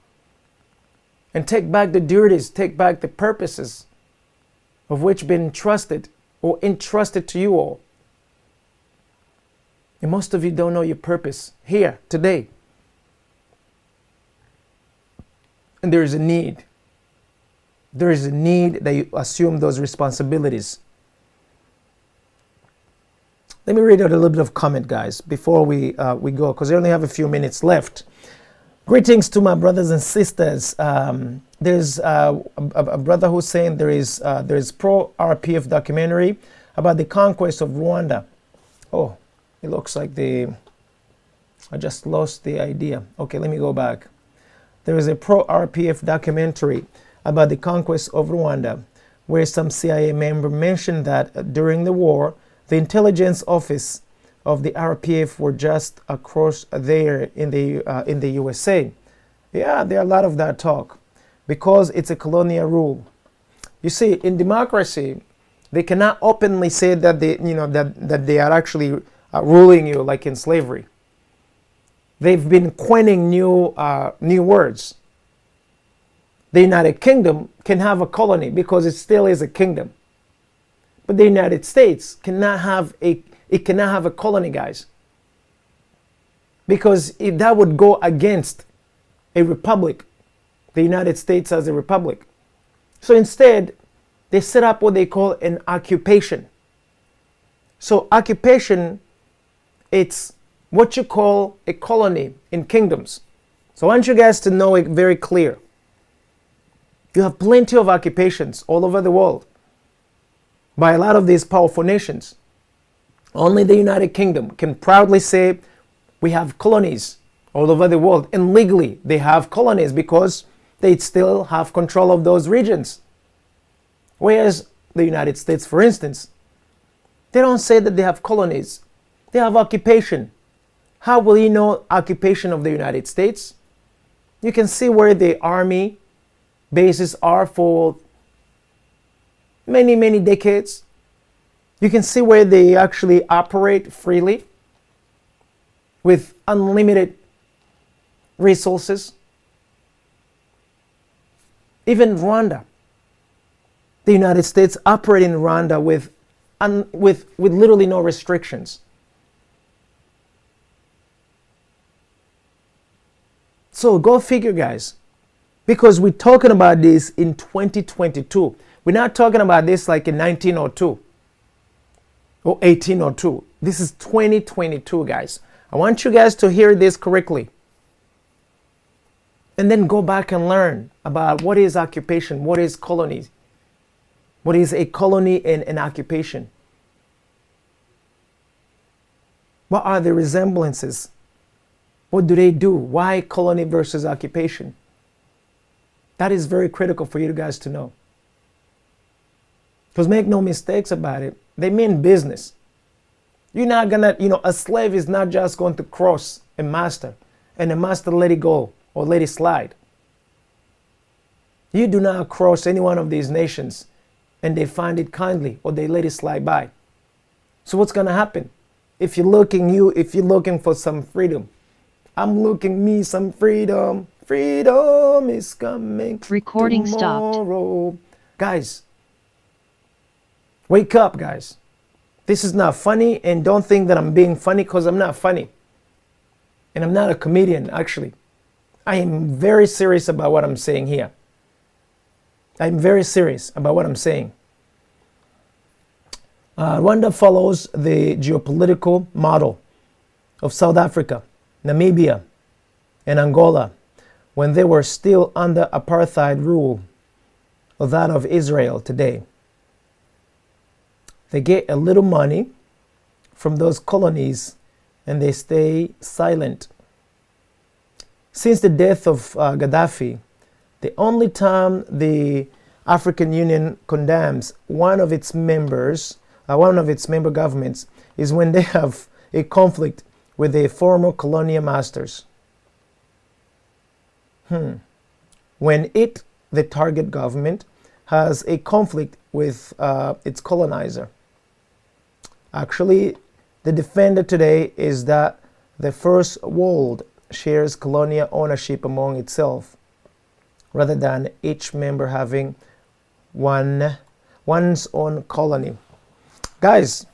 Speaker 1: and take back the duties, take back the purposes of which been trusted or entrusted to you all. And most of you don't know your purpose here today. And there is a need. There is a need that you assume those responsibilities. Let me read out a little bit of comment, guys, before we go, because I only have a few minutes left. Greetings to my brothers and sisters. There's a brother who's saying there is pro-RPF documentary about the conquest of Rwanda. Oh, it looks like I just lost the idea. Okay, let me go back. There is a pro-RPF documentary about the conquest of Rwanda, where some CIA member mentioned that during the war, the intelligence office of the RPF were just across there in the USA. Yeah, there are a lot of that talk because it's a colonial rule. You see, in democracy, they cannot openly say that they are actually ruling you like in slavery. They've been coining new words. The United Kingdom can have a colony because it still is a kingdom. But the United States cannot have a colony, guys. Because that would go against a republic, the United States as a republic. So instead, they set up what they call an occupation. So occupation, it's what you call a colony in kingdoms. So I want you guys to know it very clear. You have plenty of occupations all over the world by a lot of these powerful nations. Only the United Kingdom can proudly say we have colonies all over the world, and legally they have colonies because they still have control of those regions. Whereas the United States, for instance, they don't say that they have colonies. They have occupation. How will you know occupation of the United States? You can see where the army bases are for many, many decades. You can see where they actually operate freely with unlimited resources. Even Rwanda. The United States operate in Rwanda with literally no restrictions. So go figure, guys. Because we're talking about this in 2022. We're not talking about this like in 1902 or 1802. This is 2022, guys. I want you guys to hear this correctly. And then go back and learn about what is occupation, what is colonies, what is a colony and an occupation. What are the resemblances? What do they do? Why colony versus occupation? That is very critical for you guys to know. Because make no mistakes about it, they mean business. You're not gonna, a slave is not just going to cross a master and the master let it go or let it slide. You do not cross any one of these nations and they find it kindly or they let it slide by. So what's gonna happen? If you're looking for some freedom, I'm looking me some freedom. Freedom is coming.
Speaker 2: Recording
Speaker 1: tomorrow.
Speaker 2: stopped.
Speaker 1: Guys, wake up, guys. This is not funny, and don't think that I'm being funny because I'm not funny. And I'm not a comedian, actually. I am very serious about what I'm saying here. I'm very serious about what I'm saying. Rwanda follows the geopolitical model of South Africa, Namibia, and Angola when they were still under apartheid rule of that of Israel today. They get a little money from those colonies and they stay silent. Since the death of Gaddafi, the only time the African Union condemns one of its member governments is when they have a conflict with the former colonial masters. When it, the target government, has a conflict with its colonizer. Actually, the defender today is that the first world shares colonial ownership among itself, rather than each member having one's own colony. Guys,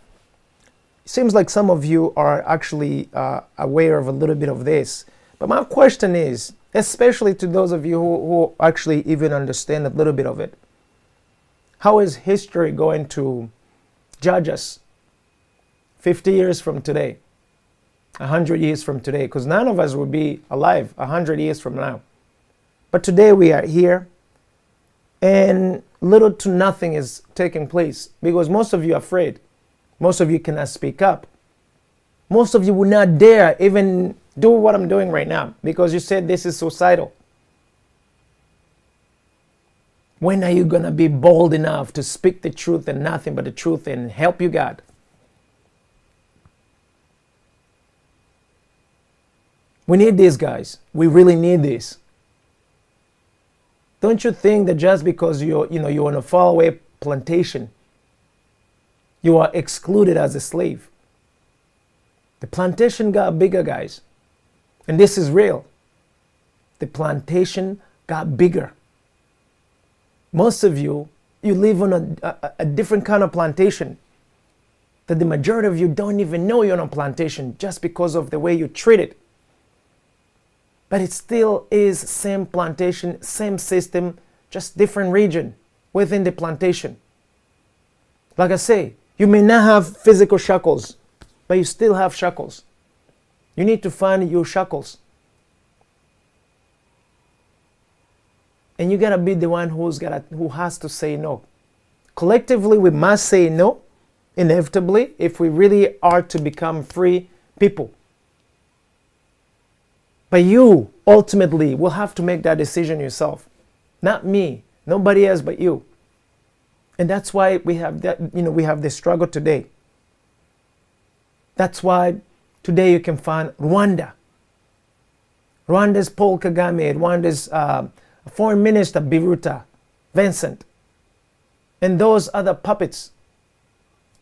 Speaker 1: it seems like some of you are actually aware of a little bit of this. But my question is, especially to those of you who actually even understand a little bit of it, how is history going to judge us 50 years from today, 100 years from today? Because none of us will be alive 100 years from now. But today we are here, and little to nothing is taking place because most of you are afraid. Most of you cannot speak up. Most of you will not dare even do what I'm doing right now because you said this is suicidal. When are you going to be bold enough to speak the truth and nothing but the truth and help you, God? We need this, guys. We really need this. Don't you think that just because you're on a faraway plantation, you are excluded as a slave? The plantation got bigger, guys. And this is real. The plantation got bigger. Most of you live on a different kind of plantation that the majority of you don't even know you're on a plantation just because of the way you treat it. But it still is same plantation, same system, just different region within the plantation. Like I say, you may not have physical shackles, but you still have shackles. You need to find your shackles. And you gotta be the one who has to say no. Collectively, we must say no, inevitably, if we really are to become free people. But you ultimately will have to make that decision yourself. Not me, nobody else but you. And that's why we have that, we have the struggle today. That's why today you can find Rwanda. Rwanda's Paul Kagame, Rwanda's Foreign Minister Biruta, Vincent, and those other puppets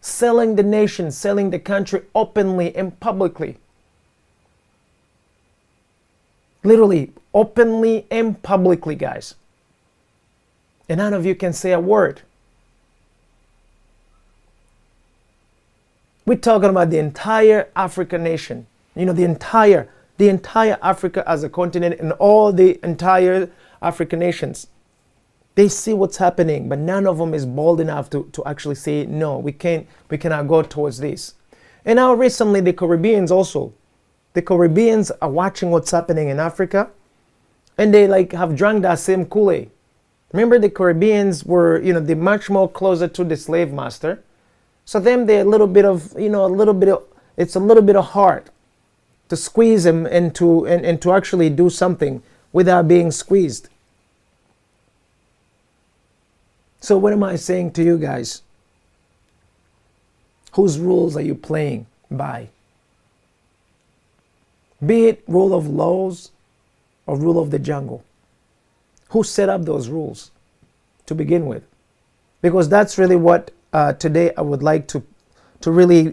Speaker 1: selling the nation, selling the country openly and publicly. Literally, openly and publicly, guys. And none of you can say a word. We're talking about the entire African nation. The entire Africa as a continent and all the entire African nations. They see what's happening, but none of them is bold enough to actually say, no, we cannot go towards this. And now recently the Caribbeans also. The Caribbeans are watching what's happening in Africa, and they have drunk that same Kool-Aid. Remember, the Caribbeans were, they're much more closer to the slave master. So them, they're it's a little bit of hard to squeeze them and to actually do something without being squeezed. So what am I saying to you guys? Whose rules are you playing by? Be it rule of laws or rule of the jungle. Who set up those rules to begin with? Because that's really what today I would like to really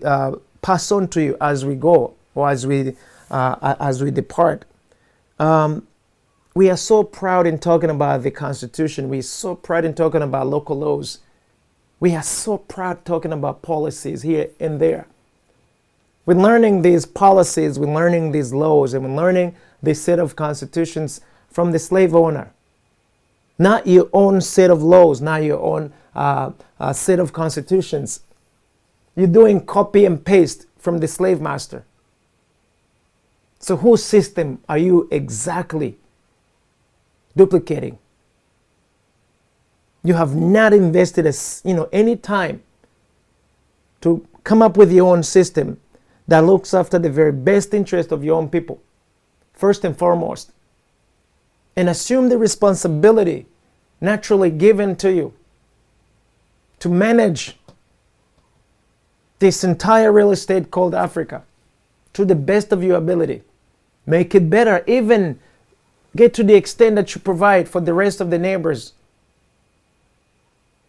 Speaker 1: pass on to you as we go or as we depart. We are so proud in talking about the Constitution. We are so proud in talking about local laws. We are so proud talking about policies here and there. We're learning these policies, we're learning these laws, and we're learning this set of constitutions from the slave owner. Not your own set of laws, not your own set of constitutions. You're doing copy and paste from the slave master. So whose system are you exactly duplicating? You have not invested any time to come up with your own system that looks after the very best interest of your own people, first and foremost. And assume the responsibility naturally given to you to manage this entire real estate called Africa. to the best of your ability. Make it better. Even get to the extent that you provide for the rest of the neighbors.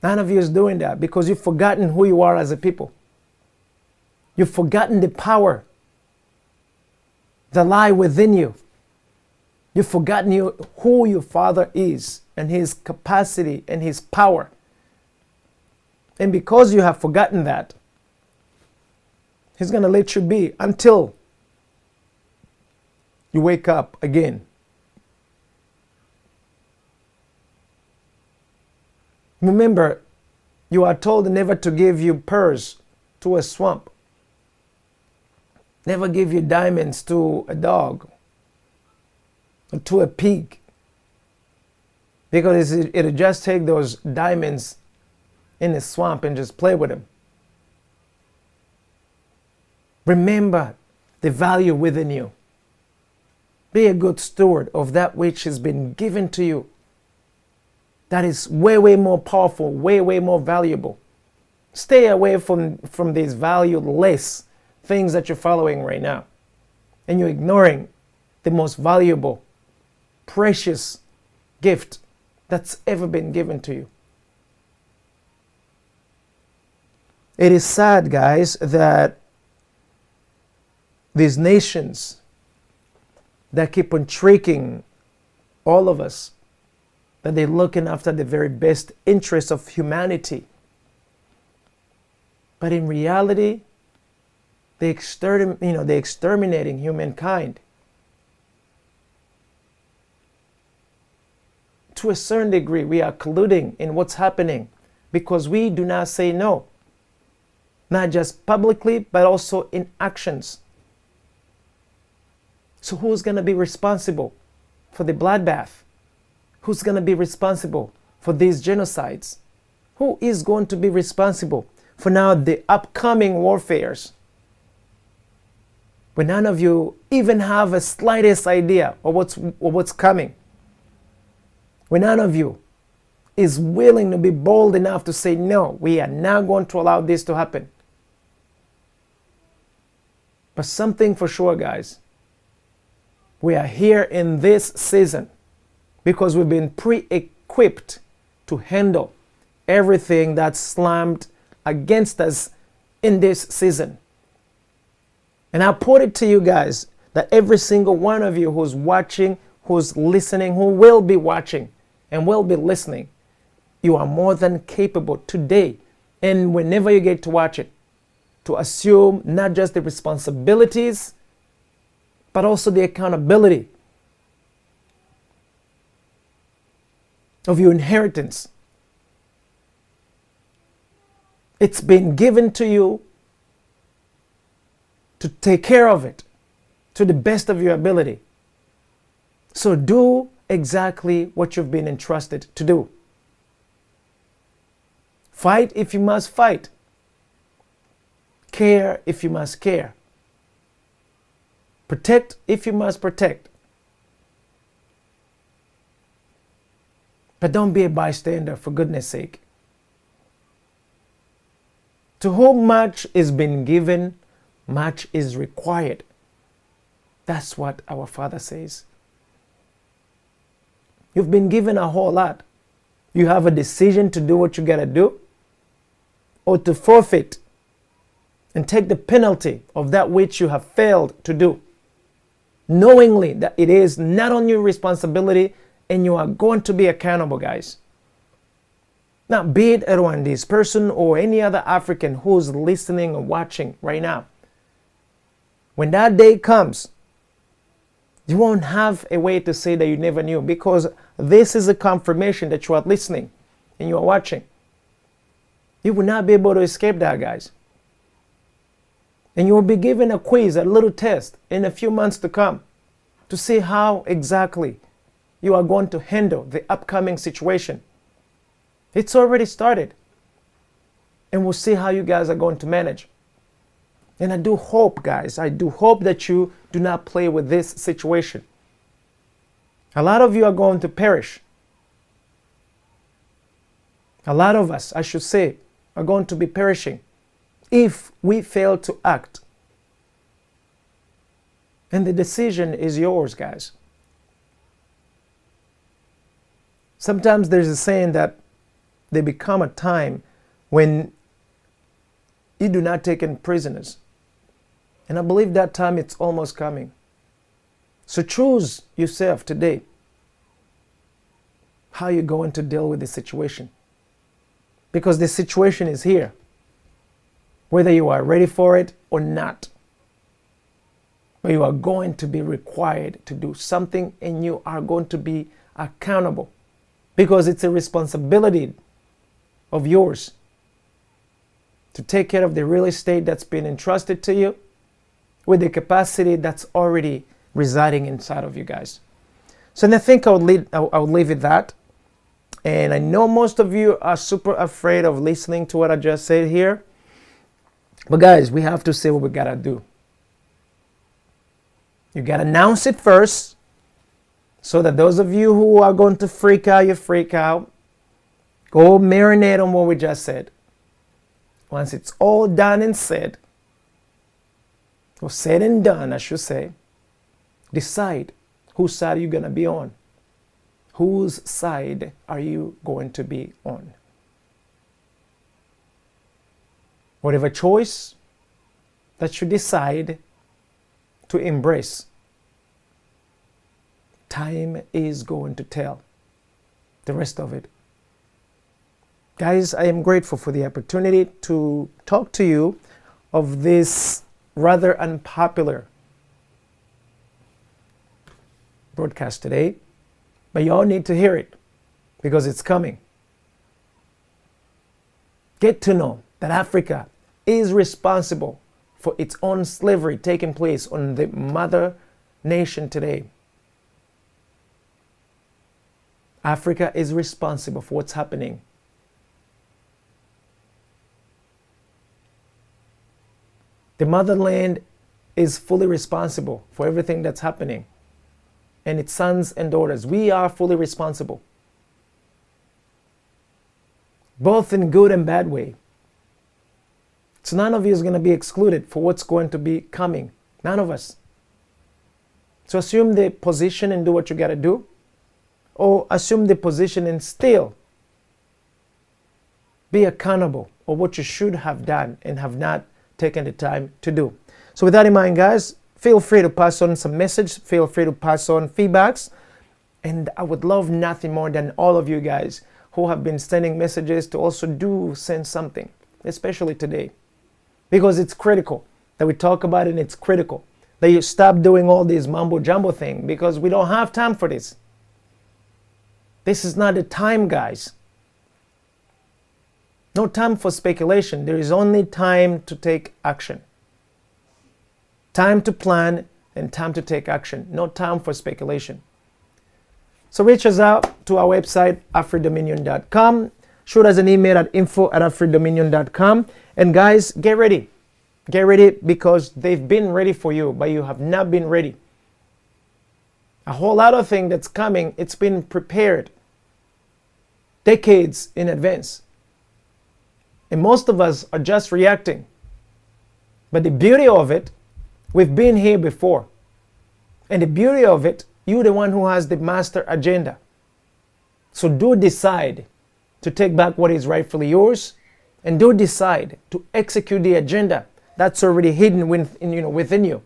Speaker 1: None of you is doing that because you've forgotten who you are as a people. You've forgotten the power that lie within you. You've forgotten who your Father is and His capacity and His power. And because you have forgotten that, He's going to let you be until you wake up again. Remember, you are told never to give your pearls to a swamp. Never give your diamonds to a dog or to a pig. Because it'll just take those diamonds in the swamp and just play with them. Remember the value within you. Be a good steward of that which has been given to you. That is way, way more powerful, way, way more valuable. Stay away from these valueless things that you're following right now. And you're ignoring the most valuable, precious gift that's ever been given to you. It is sad, guys, that these nations that keep on tricking all of us, that they're looking after the very best interests of humanity. But in reality, they're exterminating humankind. To a certain degree, we are colluding in what's happening because we do not say no. Not just publicly, but also in actions. So who's going to be responsible for the bloodbath? Who's going to be responsible for these genocides? Who is going to be responsible for now the upcoming warfares? When none of you even have a slightest idea of what's coming. When none of you is willing to be bold enough to say, no, we are not going to allow this to happen. But something for sure, guys. We are here in this season because we've been pre-equipped to handle everything that's slammed against us in this season. And I put it to you guys that every single one of you who's watching, who's listening, who will be watching and will be listening, you are more than capable today and whenever you get to watch it, to assume not just the responsibilities, but also the accountability of your inheritance. It's been given to you to take care of it to the best of your ability. So do exactly what you've been entrusted to do. Fight if you must fight. Care if you must care. Protect if you must protect. But don't be a bystander, for goodness sake. To whom much is been given, much is required. That's what our Father says. You've been given a whole lot. You have a decision to do what you gotta do, or to forfeit and take the penalty of that which you have failed to do, knowingly that it is not on your responsibility and you are going to be accountable, guys. Now, be it a Rwandese person or any other African who's listening or watching right now, when that day comes, you won't have a way to say that you never knew, because this is a confirmation that you are listening and you are watching. You will not be able to escape that, guys. And you will be given a quiz, a little test in a few months to come to see how exactly you are going to handle the upcoming situation. It's already started. And we'll see how you guys are going to manage. And I do hope, guys, I do hope that you do not play with this situation. A lot of you are going to perish. A lot of us, I should say, are going to be perishing if we fail to act. And the decision is yours, guys. Sometimes there's a saying that there become a time when you do not take in prisoners. And I believe that time it's almost coming. So choose yourself today how you're going to deal with the situation. Because the situation is here, whether you are ready for it or not. But you are going to be required to do something, and you are going to be accountable, because it's a responsibility of yours to take care of the real estate that's been entrusted to you with the capacity that's already residing inside of you guys. So I think I would leave it that. And I know most of you are super afraid of listening to what I just said here. But guys, we have to say what we gotta do. You gotta announce it first, so that those of you who are going to freak out, you freak out. Go marinate on what we just said. Once it's all done and said, or said and done, I should say, decide whose side you're going to be on. Whose side are you going to be on? Whatever choice that you decide to embrace, time is going to tell the rest of it. Guys, I am grateful for the opportunity to talk to you of this rather unpopular broadcast today, but you all need to hear it because it's coming. Get to know that Africa is responsible for its own slavery taking place on the mother nation today. Africa is responsible for what's happening. The motherland is fully responsible for everything that's happening. And its sons and daughters, we are fully responsible. Both in good and bad way. So none of you is going to be excluded for what's going to be coming. None of us. So assume the position and do what you got to do. Or assume the position and still be accountable for what you should have done and have not taken the time to do. So with that in mind, guys, feel free to pass on some message. Feel free to pass on feedbacks. And I would love nothing more than all of you guys who have been sending messages to also do send something, especially today. Because it's critical that we talk about it, and it's critical that you stop doing all this mumbo jumbo thing, because we don't have time for this. This is not the time, guys. No time for speculation. There is only time to take action. Time to plan and time to take action. No time for speculation. So reach us out to our website, afridominion.com. Shoot us an email at info@afridominion.com. And guys, get ready. Get ready, because they've been ready for you, but you have not been ready. A whole lot of things that's coming, it's been prepared decades in advance. And most of us are just reacting. But the beauty of it, we've been here before. And the beauty of it, you're the one who has the master agenda. So do decide to take back what is rightfully yours, and do decide to execute the agenda that's already hidden within you.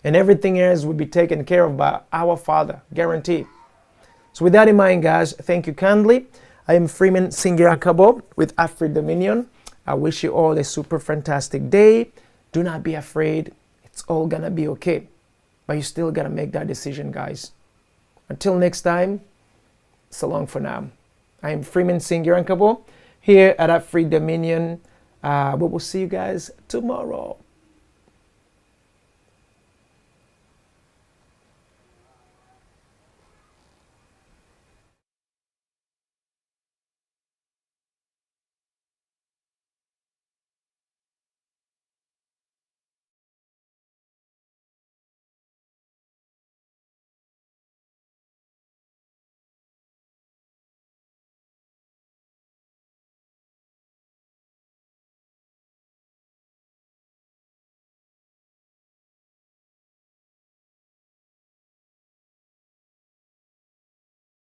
Speaker 1: And everything else will be taken care of by our Father, guaranteed. So with that in mind, guys, thank you kindly. I am Freeman Singirankabo with Afri Dominion. I wish you all a super fantastic day. Do not be afraid. It's all gonna be okay. But you still gotta make that decision, guys. Until next time, so long for now. I am Freeman Singirankabo here at Afri Dominion. We will see you guys tomorrow.